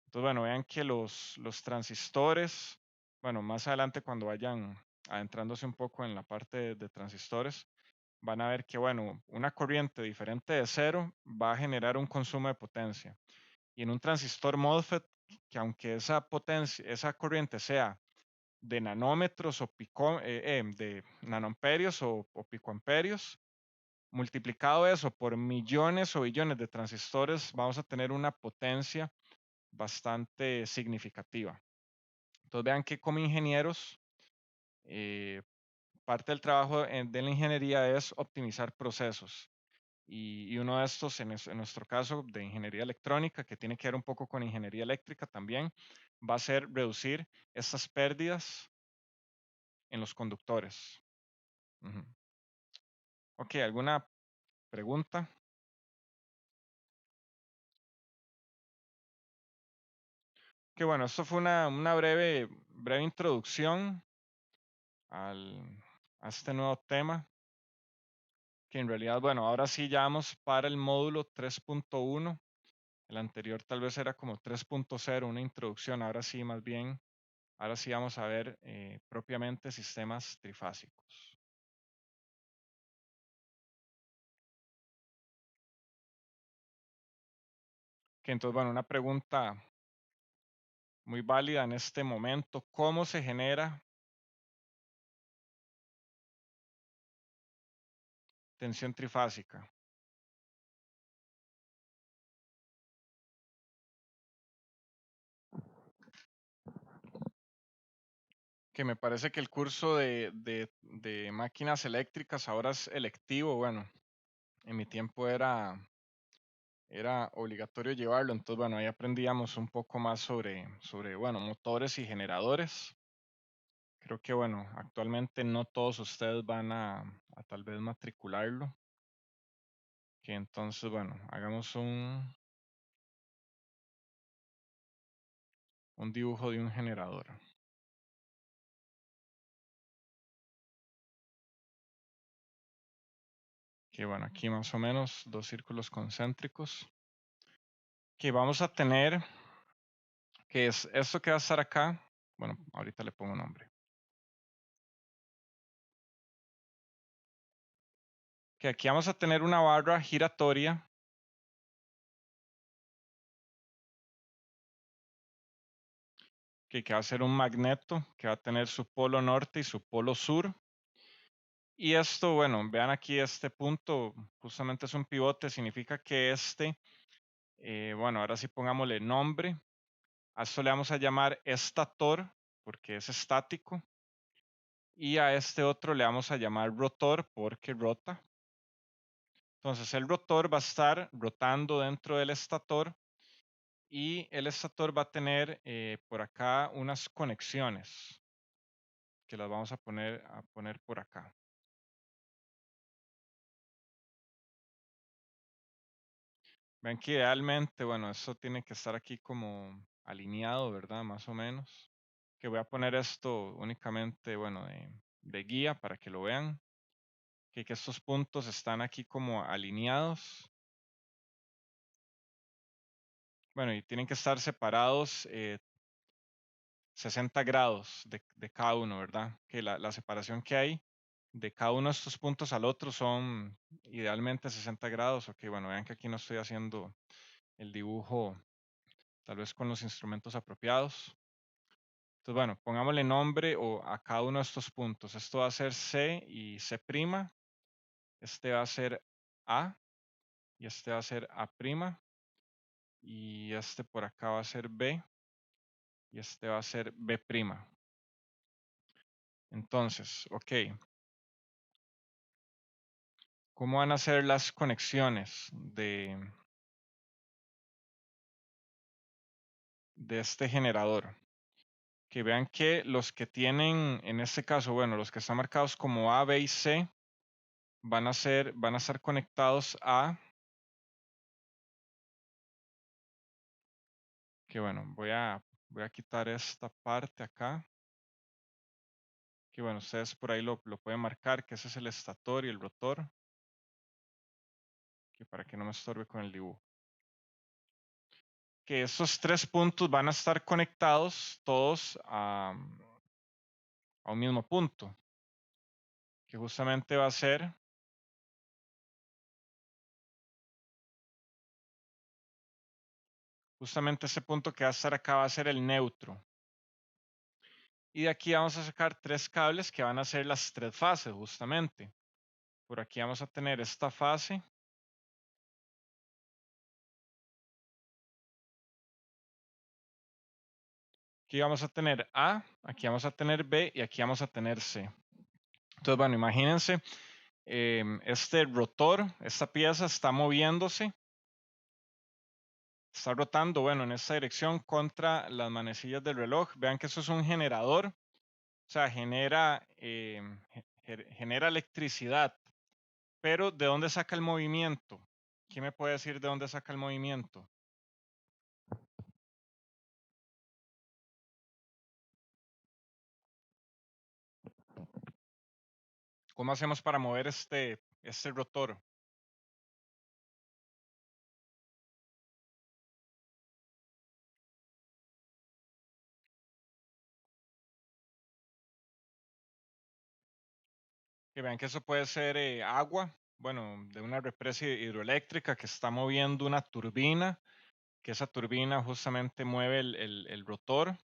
Entonces, bueno, vean que los transistores, bueno, más adelante cuando vayan adentrándose un poco en la parte de transistores, van a ver que, bueno, una corriente diferente de cero va a generar un consumo de potencia. Y en un transistor MOSFET, que aunque esa potencia, esa corriente sea de nanómetros o de nanoamperios o picoamperios, multiplicado eso por millones o billones de transistores, vamos a tener una potencia bastante significativa. Entonces vean que como ingenieros, parte del trabajo de la ingeniería es optimizar procesos. Y uno de estos, en nuestro caso, de ingeniería electrónica, que tiene que ver un poco con ingeniería eléctrica también, va a ser reducir estas pérdidas en los conductores. Ujú. Ok, ¿alguna pregunta? Que bueno, esto fue una breve introducción a este nuevo tema, que en realidad, bueno, ahora sí ya vamos para el módulo 3.1. El anterior tal vez era como 3.0, una introducción. Ahora sí, más bien, ahora sí vamos a ver propiamente sistemas trifásicos. Que entonces, bueno, una pregunta muy válida en este momento: ¿cómo se genera tensión trifásica? Que me parece que el curso de máquinas eléctricas ahora es electivo. Bueno, en mi tiempo era obligatorio llevarlo. Entonces, bueno, ahí aprendíamos un poco más sobre, bueno, motores y generadores. Creo que, bueno, actualmente no todos ustedes van a tal vez matricularlo. Que entonces, bueno, hagamos un dibujo de un generador. Que bueno, aquí más o menos 2 círculos concéntricos. Que vamos a tener, que es esto que va a estar acá. Bueno, ahorita le pongo nombre. Que aquí vamos a tener una barra giratoria que va a ser un magneto que va a tener su polo norte y su polo sur. Y esto, bueno, vean aquí este punto, justamente es un pivote, significa que bueno, ahora sí pongámosle nombre. A esto le vamos a llamar estator porque es estático. Y a este otro le vamos a llamar rotor porque rota. Entonces el rotor va a estar rotando dentro del estator y el estator va a tener por acá unas conexiones que las vamos a poner por acá. Ven que idealmente, bueno, esto tiene que estar aquí como alineado, ¿verdad? Más o menos. Que voy a poner esto únicamente, bueno, de guía para que lo vean. Que estos puntos están aquí como alineados. Bueno, y tienen que estar separados 60 grados de cada uno, ¿verdad? Que la separación que hay de cada uno de estos puntos al otro son idealmente 60 grados. Ok, bueno, vean que aquí no estoy haciendo el dibujo tal vez con los instrumentos apropiados. Entonces, bueno, pongámosle nombre a cada uno de estos puntos. Esto va a ser C y C'. Este va a ser A y este va a ser A'. Y este por acá va a ser B y este va a ser B'. Entonces, ok, ¿cómo van a ser las conexiones de este generador? Que vean que los que tienen, en este caso, bueno, los que están marcados como A, B y C, van a estar conectados que bueno, voy a quitar esta parte acá. Que bueno, ustedes por ahí lo pueden marcar, que ese es el estator y el rotor. Que para que no me estorbe con el dibujo. Que estos 3 puntos van a estar conectados todos a un mismo punto. Que justamente va a ser justamente ese punto que va a estar acá va a ser el neutro. Y de aquí vamos a sacar 3 cables que van a ser las 3 fases justamente. Por aquí vamos a tener esta fase. Aquí vamos a tener A, aquí vamos a tener B y aquí vamos a tener C. Entonces, bueno, imagínense, este rotor, esta pieza está moviéndose, está rotando, bueno, en esta dirección contra las manecillas del reloj. Vean que eso es un generador, o sea, genera electricidad. Pero, ¿de dónde saca el movimiento? ¿Quién me puede decir de dónde saca el movimiento? ¿Cómo hacemos para mover este rotor? Que vean que eso puede ser agua, bueno, de una represa hidroeléctrica que está moviendo una turbina, que esa turbina justamente mueve el rotor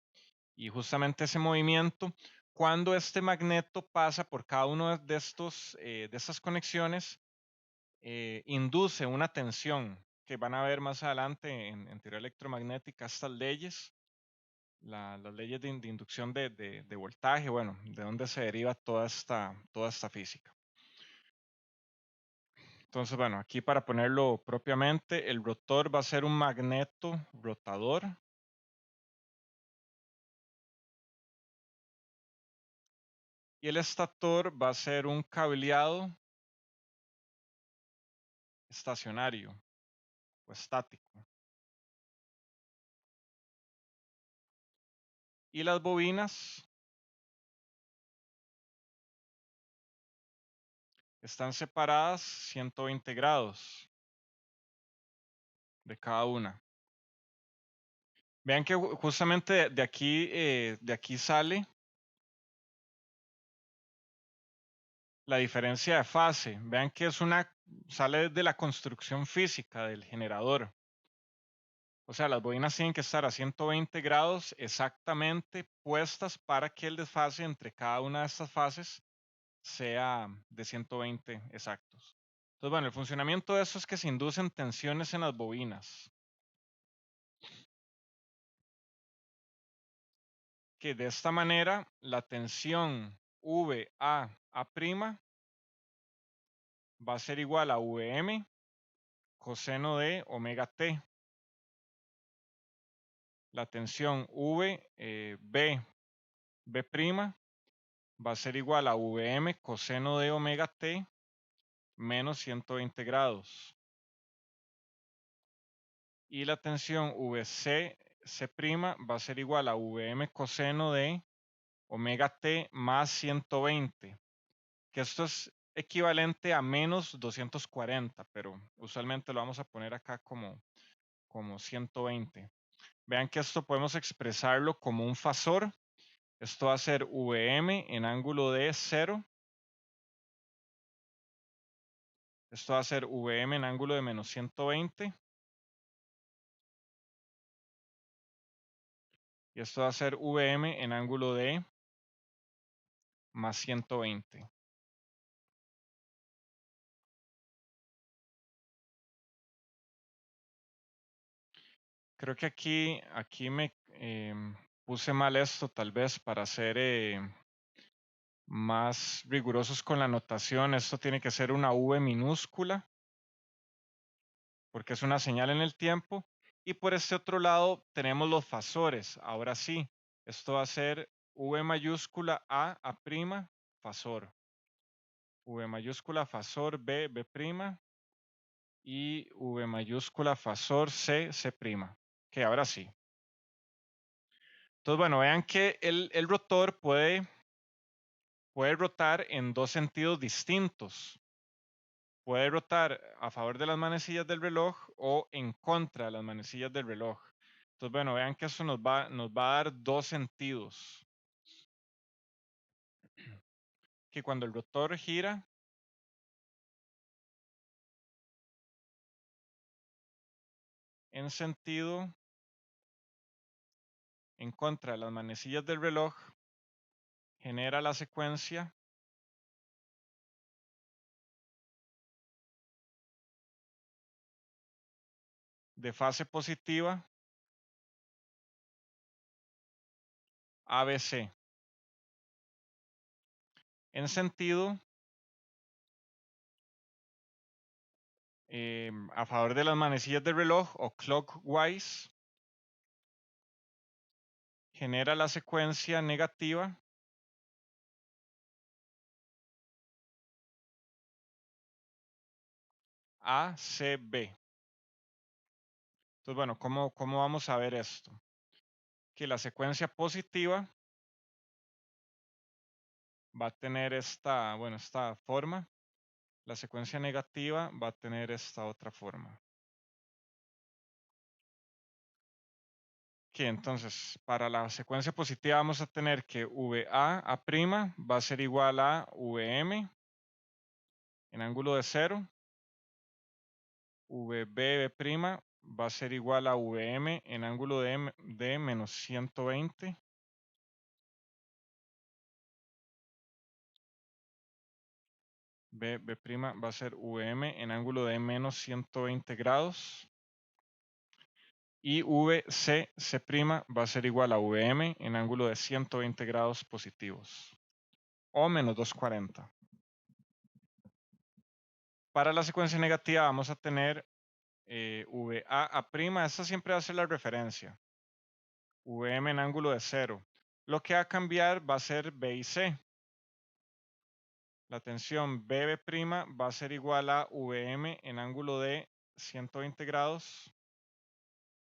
y justamente ese movimiento, cuando este magneto pasa por cada uno de estas conexiones, induce una tensión que van a ver más adelante en teoría electromagnética estas leyes. las leyes de inducción de voltaje, bueno, de dónde se deriva toda esta física. Entonces, bueno, aquí para ponerlo propiamente, el rotor va a ser un magneto rotador y el estator va a ser un cableado estacionario o estático. Y las bobinas están separadas 120 grados de cada una. Vean que justamente de aquí sale la diferencia de fase. Vean que sale de la construcción física del generador. O sea, las bobinas tienen que estar a 120 grados exactamente puestas para que el desfase entre cada una de estas fases sea de 120 exactos. Entonces, bueno, el funcionamiento de eso es que se inducen tensiones en las bobinas, que de esta manera la tensión VA A' va a ser igual a Vm coseno de omega t. La tensión B va a ser igual a Vm coseno de omega t menos 120 grados. Y la tensión C' va a ser igual a Vm coseno de omega t más 120, que esto es equivalente a menos 240, pero usualmente lo vamos a poner acá como 120. Vean que esto podemos expresarlo como un fasor. Esto va a ser Vm en ángulo de 0. Esto va a ser Vm en ángulo de menos 120. Y esto va a ser Vm en ángulo de más 120. Creo que aquí me puse mal esto, tal vez para ser más rigurosos con la notación. Esto tiene que ser una V minúscula, porque es una señal en el tiempo. Y por este otro lado tenemos los fasores. Ahora sí, esto va a ser V mayúscula A' fasor. V mayúscula fasor B' y V mayúscula fasor C'. Que ahora sí. Entonces, bueno, vean que el rotor puede rotar en dos sentidos distintos. Puede rotar a favor de las manecillas del reloj o en contra de las manecillas del reloj. Entonces, bueno, vean que eso nos va a dar dos sentidos. Que cuando el rotor gira, en sentido en contra de las manecillas del reloj, genera la secuencia de fase positiva ABC. En sentido a favor de las manecillas del reloj o clockwise, genera la secuencia negativa ACB. Entonces, bueno, ¿cómo vamos a ver esto? Que la secuencia positiva va a tener esta forma. La secuencia negativa va a tener esta otra forma. Que entonces, para la secuencia positiva vamos a tener que VA' va a ser igual a Vm en ángulo de 0. VB' va a ser igual a Vm en ángulo de menos 120. B' va a ser Vm en ángulo de menos 120 grados. Y VCC' va a ser igual a VM en ángulo de 120 grados positivos o menos 240. Para la secuencia negativa vamos a tener VAA', esta siempre va a ser la referencia. VM en ángulo de 0. Lo que va a cambiar va a ser B y C. La tensión BB' va a ser igual a VM en ángulo de 120 grados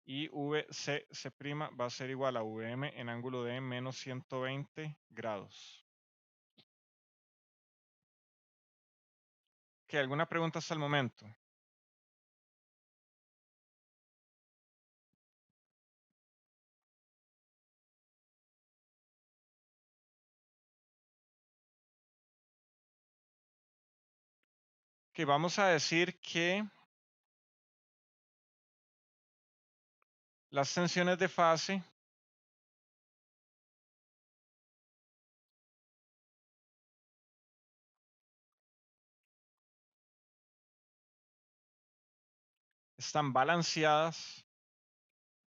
y VCC' va a ser igual a VM en ángulo de menos 120 grados. ¿Qué? ¿Alguna pregunta hasta el momento? Que vamos a decir que las tensiones de fase están balanceadas.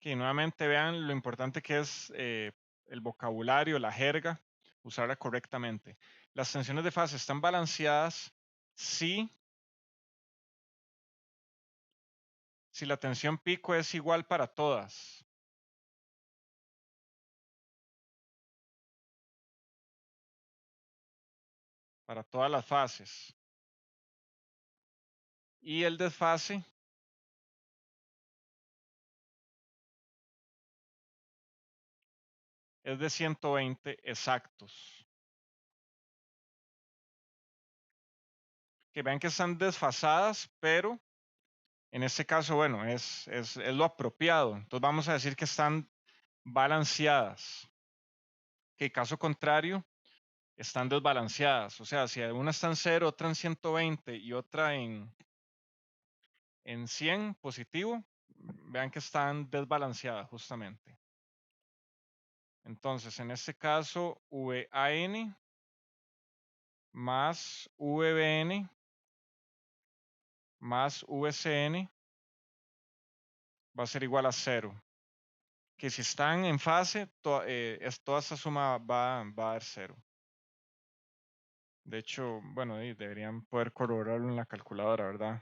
Que nuevamente vean lo importante que es el vocabulario, la jerga, usarla correctamente. Las tensiones de fase están balanceadas si la tensión pico es igual para todas. Para todas las fases. Y el desfase es de 120 exactos. Que vean que están desfasadas, pero en este caso, bueno, es lo apropiado. Entonces vamos a decir que están balanceadas. Que caso contrario, están desbalanceadas. O sea, si una está en 0, otra en 120 y otra en 100 positivo, vean que están desbalanceadas justamente. Entonces, en este caso, VAN más VBN más VCN va a ser igual a 0. Que si están en fase, toda esta suma va a dar 0. De hecho, bueno, deberían poder corroborarlo en la calculadora, ¿verdad?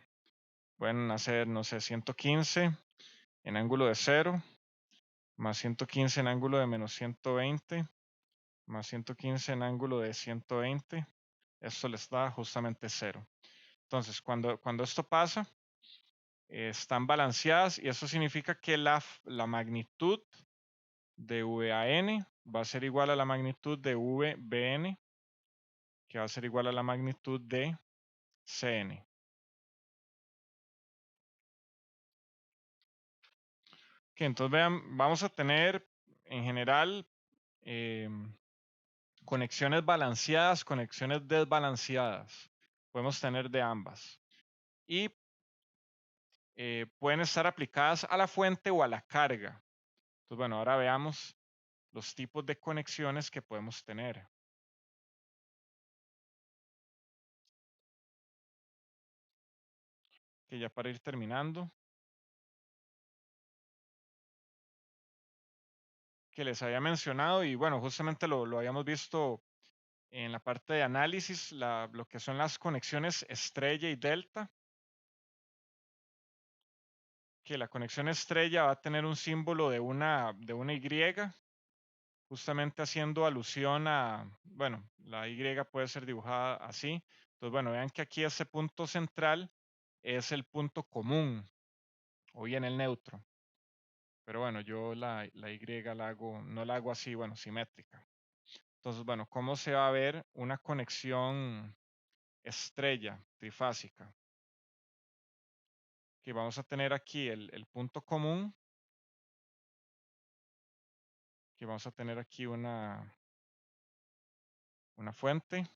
Pueden hacer, no sé, 115 en ángulo de 0, más 115 en ángulo de menos 120, más 115 en ángulo de 120. Esto les da justamente 0. Entonces, cuando esto pasa, están balanceadas y eso significa que la magnitud de VAN va a ser igual a la magnitud de VBN, que va a ser igual a la magnitud de CN. Que entonces vean, vamos a tener en general conexiones balanceadas, conexiones desbalanceadas. Podemos tener de ambas. Y pueden estar aplicadas a la fuente o a la carga. Entonces, bueno, ahora veamos los tipos de conexiones que podemos tener. Que ya para ir terminando, que les había mencionado y bueno, justamente lo habíamos visto en la parte de análisis, lo que son las conexiones estrella y delta, que la conexión estrella va a tener un símbolo de una Y, justamente haciendo alusión a, bueno, la Y puede ser dibujada así. Entonces, bueno, vean que aquí ese punto central es el punto común, o bien el neutro. Pero bueno, yo la Y no la hago así, bueno, simétrica. Entonces, bueno, ¿cómo se va a ver una conexión estrella trifásica? Que vamos a tener aquí el punto común, que vamos a tener aquí una fuente.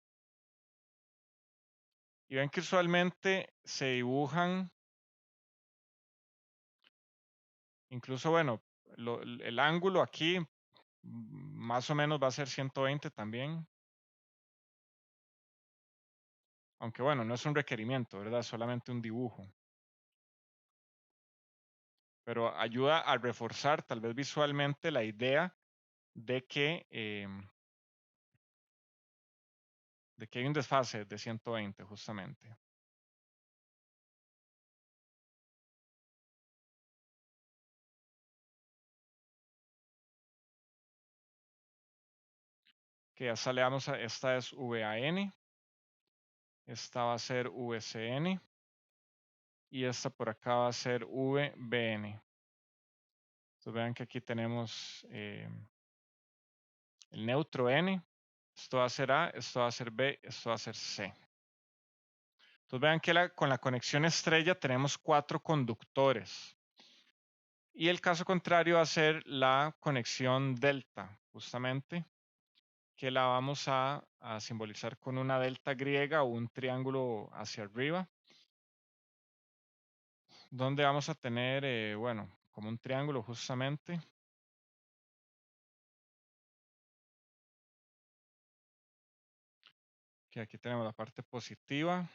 Y ven que usualmente se dibujan, incluso, bueno, el ángulo aquí más o menos va a ser 120 también. Aunque bueno, no es un requerimiento, ¿verdad? Es solamente un dibujo. pero ayuda a reforzar tal vez visualmente la idea de que hay un desfase de 120 justamente. Que ya salemos a esta es VAN, esta va a ser VCN y esta por acá va a ser VBN. Entonces vean que aquí tenemos el neutro N, esto va a ser A, esto va a ser B, esto va a ser C. Entonces vean que con la conexión estrella tenemos 4 conductores. Y el caso contrario va a ser la conexión delta, justamente, que la vamos a simbolizar con una delta griega o un triángulo hacia arriba, donde vamos a tener, bueno, como un triángulo justamente. Que aquí tenemos la parte positiva.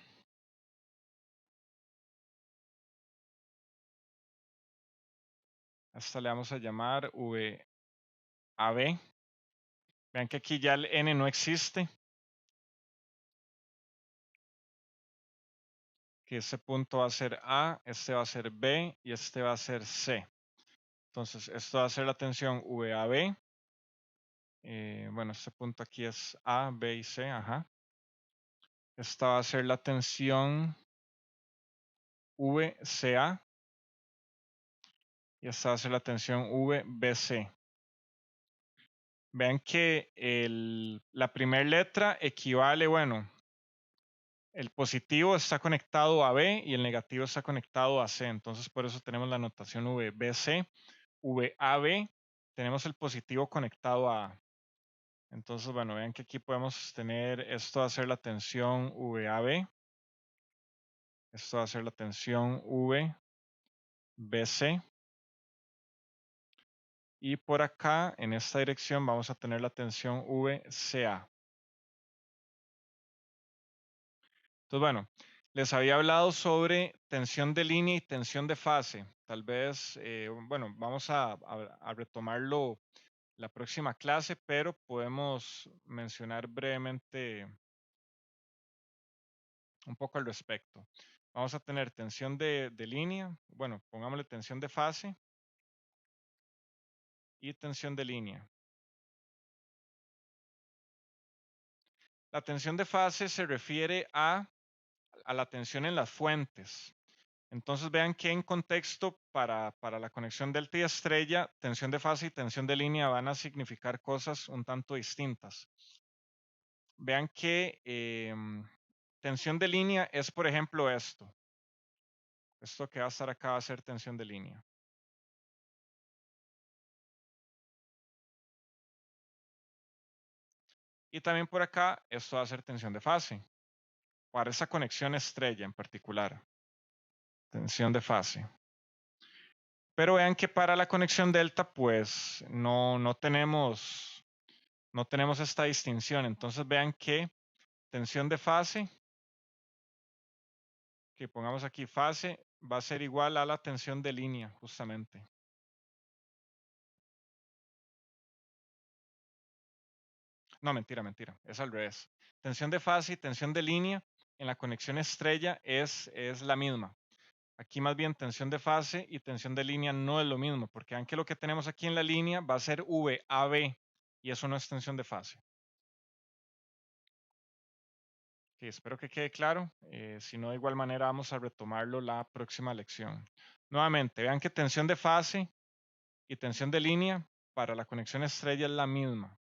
A esta le vamos a llamar VAB. Vean que aquí ya el N no existe. Que este punto va a ser A, este va a ser B y este va a ser C. Entonces, esto va a ser la tensión VAB. Bueno, este punto aquí es A, B y C, ajá. Esta va a ser la tensión VCA y esta va a ser la tensión VBC. Vean que la primera letra equivale, bueno, el positivo está conectado a B y el negativo está conectado a C. Entonces, por eso tenemos la notación VBC, VAB, tenemos el positivo conectado a A. Entonces, bueno, vean que aquí podemos tener, esto va a ser la tensión VAB, esto va a ser la tensión VBC. Y por acá, en esta dirección, vamos a tener la tensión VCA. Entonces, bueno, les había hablado sobre tensión de línea y tensión de fase. Tal vez, bueno, vamos a retomarlo la próxima clase, pero podemos mencionar brevemente un poco al respecto. Vamos a tener tensión de línea, bueno, pongámosle tensión de fase y tensión de línea. La tensión de fase se refiere a la tensión en las fuentes. Entonces vean que en contexto para la conexión delta y estrella, tensión de fase y tensión de línea van a significar cosas un tanto distintas. Vean que tensión de línea es, por ejemplo, esto. Esto que va a estar acá va a ser tensión de línea. Y también por acá, esto va a ser tensión de fase. Para esa conexión estrella en particular. Tensión de fase. Pero vean que para la conexión delta, pues no tenemos esta distinción. Entonces vean que tensión de fase, que pongamos aquí fase, va a ser igual a la tensión de línea, justamente. No, mentira, es al revés. Tensión de fase y tensión de línea en la conexión estrella es la misma. Aquí más bien tensión de fase y tensión de línea no es lo mismo, porque aunque lo que tenemos aquí en la línea va a ser VAB y eso no es tensión de fase. Okay, espero que quede claro. Si no, de igual manera vamos a retomarlo la próxima lección. Nuevamente, vean que tensión de fase y tensión de línea para la conexión estrella es la misma,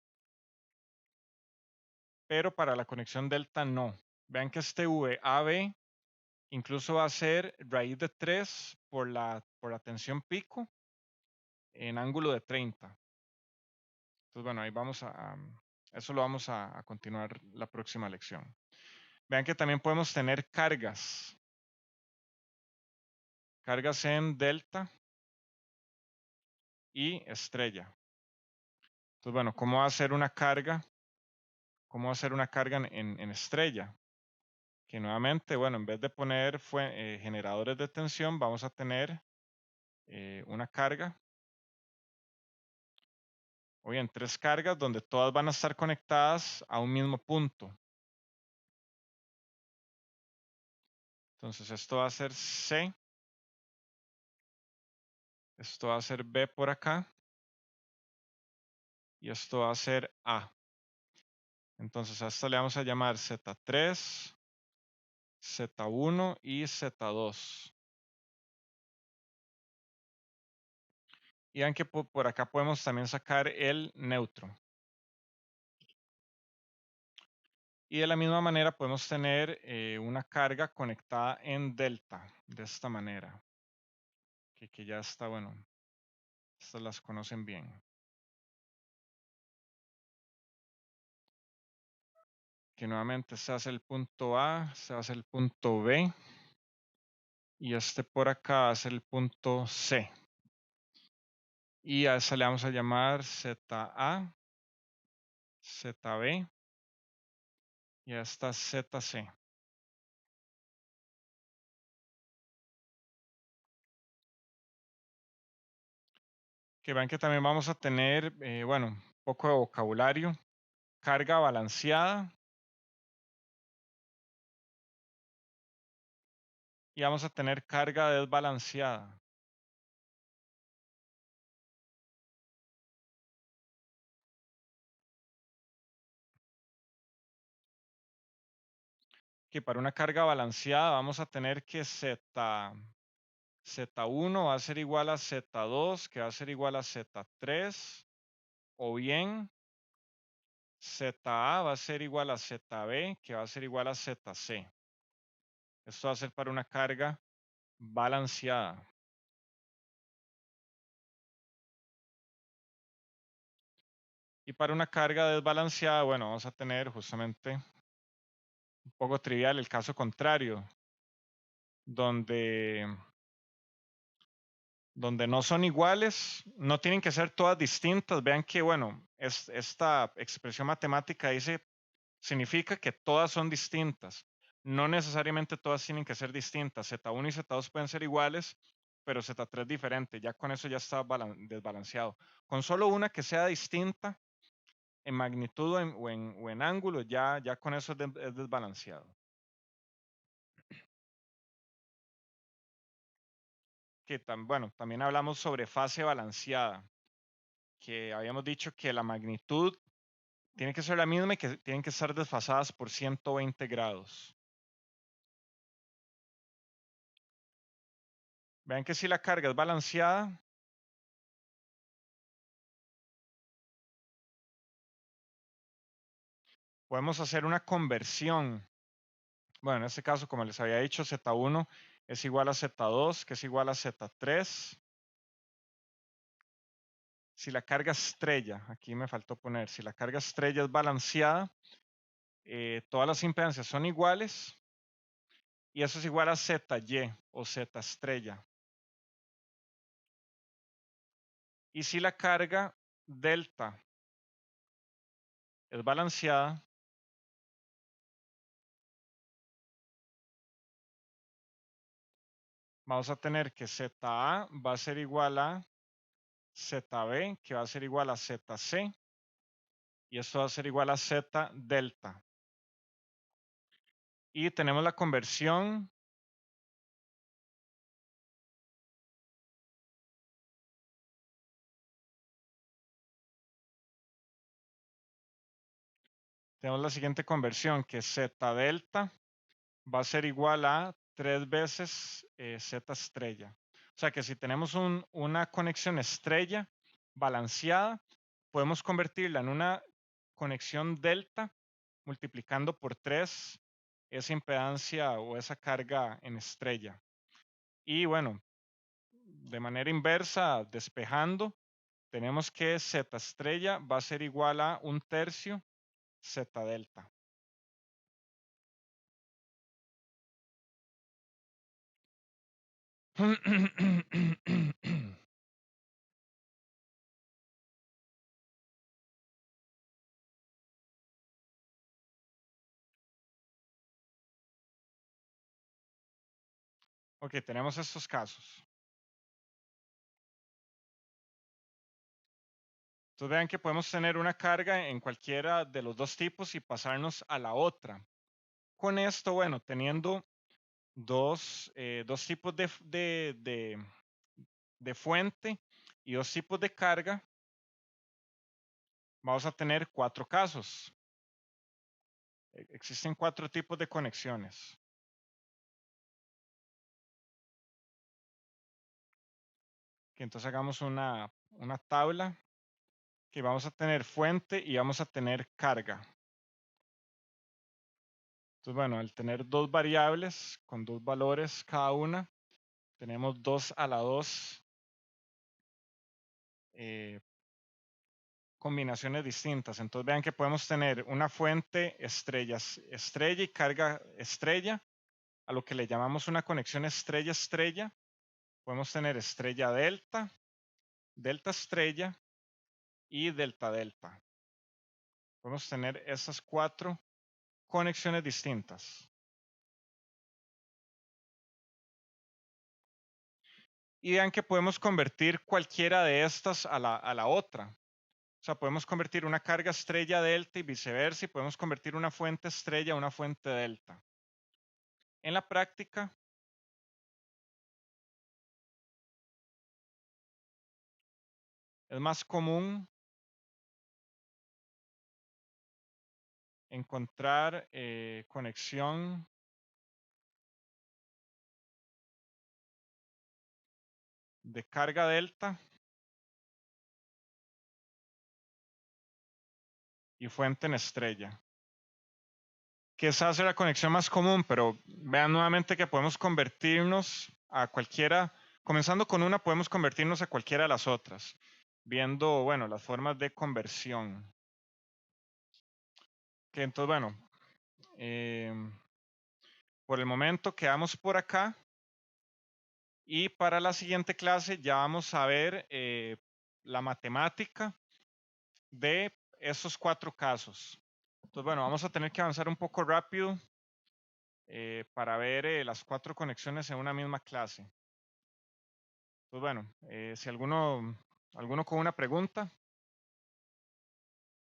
pero para la conexión delta no. Vean que este VAB incluso va a ser raíz de 3 por la tensión pico en ángulo de 30. Entonces, bueno, ahí vamos eso lo vamos a continuar la próxima lección. Vean que también podemos tener cargas. Cargas en delta y estrella. Entonces, bueno, ¿cómo va a ser una carga? ¿Cómo va a ser una carga en estrella? Que nuevamente, bueno, en vez de poner generadores de tensión, vamos a tener una carga, o bien 3 cargas donde todas van a estar conectadas a un mismo punto. Entonces esto va a ser C, esto va a ser B por acá, y esto va a ser A. Entonces a esto le vamos a llamar Z3, Z1 y Z2. Y vean que por acá podemos también sacar el neutro. Y de la misma manera podemos tener una carga conectada en delta, de esta manera. Que ya está, bueno, estas las conocen bien. Que nuevamente se hace el punto A, se hace el punto B. Y este por acá es el punto C. Y a esa le vamos a llamar ZA, ZB y a esta ZC. Que vean que también vamos a tener, bueno, un poco de vocabulario. Carga balanceada. Y vamos a tener carga desbalanceada. Que para una carga balanceada vamos a tener que Z1 va a ser igual a Z2, que va a ser igual a Z3, o bien ZA va a ser igual a ZB, que va a ser igual a ZC. Esto va a ser para una carga balanceada. Y para una carga desbalanceada, bueno, vamos a tener justamente un poco trivial el caso contrario, donde no son iguales, no tienen que ser todas distintas. Vean que, bueno, esta expresión matemática dice, significa que todas son distintas. No necesariamente todas tienen que ser distintas. Z1 y Z2 pueden ser iguales, pero Z3 diferente. Ya con eso ya está desbalanceado. Con solo una que sea distinta en magnitud o en ángulo, ya con eso es desbalanceado. Bueno, también hablamos sobre fase balanceada, que habíamos dicho que la magnitud tiene que ser la misma y que tienen que estar desfasadas por 120 grados. Vean que si la carga es balanceada, podemos hacer una conversión. Bueno, en este caso, como les había dicho, Z1 es igual a Z2, que es igual a Z3. Si la carga estrella, aquí me faltó poner, si la carga estrella es balanceada, todas las impedancias son iguales y eso es igual a ZY o Z estrella. Y si la carga delta es balanceada, vamos a tener que ZA va a ser igual a ZB, que va a ser igual a ZC, y esto va a ser igual a Z delta. Y tenemos la conversión. Tenemos la siguiente conversión, que Z delta va a ser igual a 3 veces Z estrella. O sea que si tenemos una conexión estrella balanceada, podemos convertirla en una conexión delta multiplicando por 3 esa impedancia o esa carga en estrella. Y bueno, de manera inversa, despejando, tenemos que Z estrella va a ser igual a 1/3 Z delta. Ok, tenemos estos casos. Entonces vean que podemos tener una carga en cualquiera de los dos tipos y pasarnos a la otra. Con esto, bueno, teniendo dos tipos de fuente y dos tipos de carga, vamos a tener 4 casos. Existen 4 tipos de conexiones. Que entonces hagamos una tabla que vamos a tener fuente y vamos a tener carga. Entonces, bueno, al tener dos variables con dos valores cada una, tenemos 2 a la 2 combinaciones distintas. Entonces vean que podemos tener una fuente estrella y carga estrella, a lo que le llamamos una conexión estrella-estrella. Podemos tener estrella delta, delta estrella y delta delta. Podemos tener esas 4 conexiones distintas. Y vean que podemos convertir cualquiera de estas a la otra. O sea, podemos convertir una carga estrella delta y viceversa, y podemos convertir una fuente estrella a una fuente delta. En la práctica, es más común encontrar conexión de carga delta y fuente en estrella. Que esa hace la conexión más común, pero vean nuevamente que podemos convertirnos a cualquiera, comenzando con una, podemos convertirnos a cualquiera de las otras, viendo, bueno, las formas de conversión. Que entonces, bueno, por el momento quedamos por acá y para la siguiente clase ya vamos a ver la matemática de esos 4 casos. Entonces, bueno, vamos a tener que avanzar un poco rápido para ver las 4 conexiones en una misma clase. Pues bueno, si alguno con una pregunta.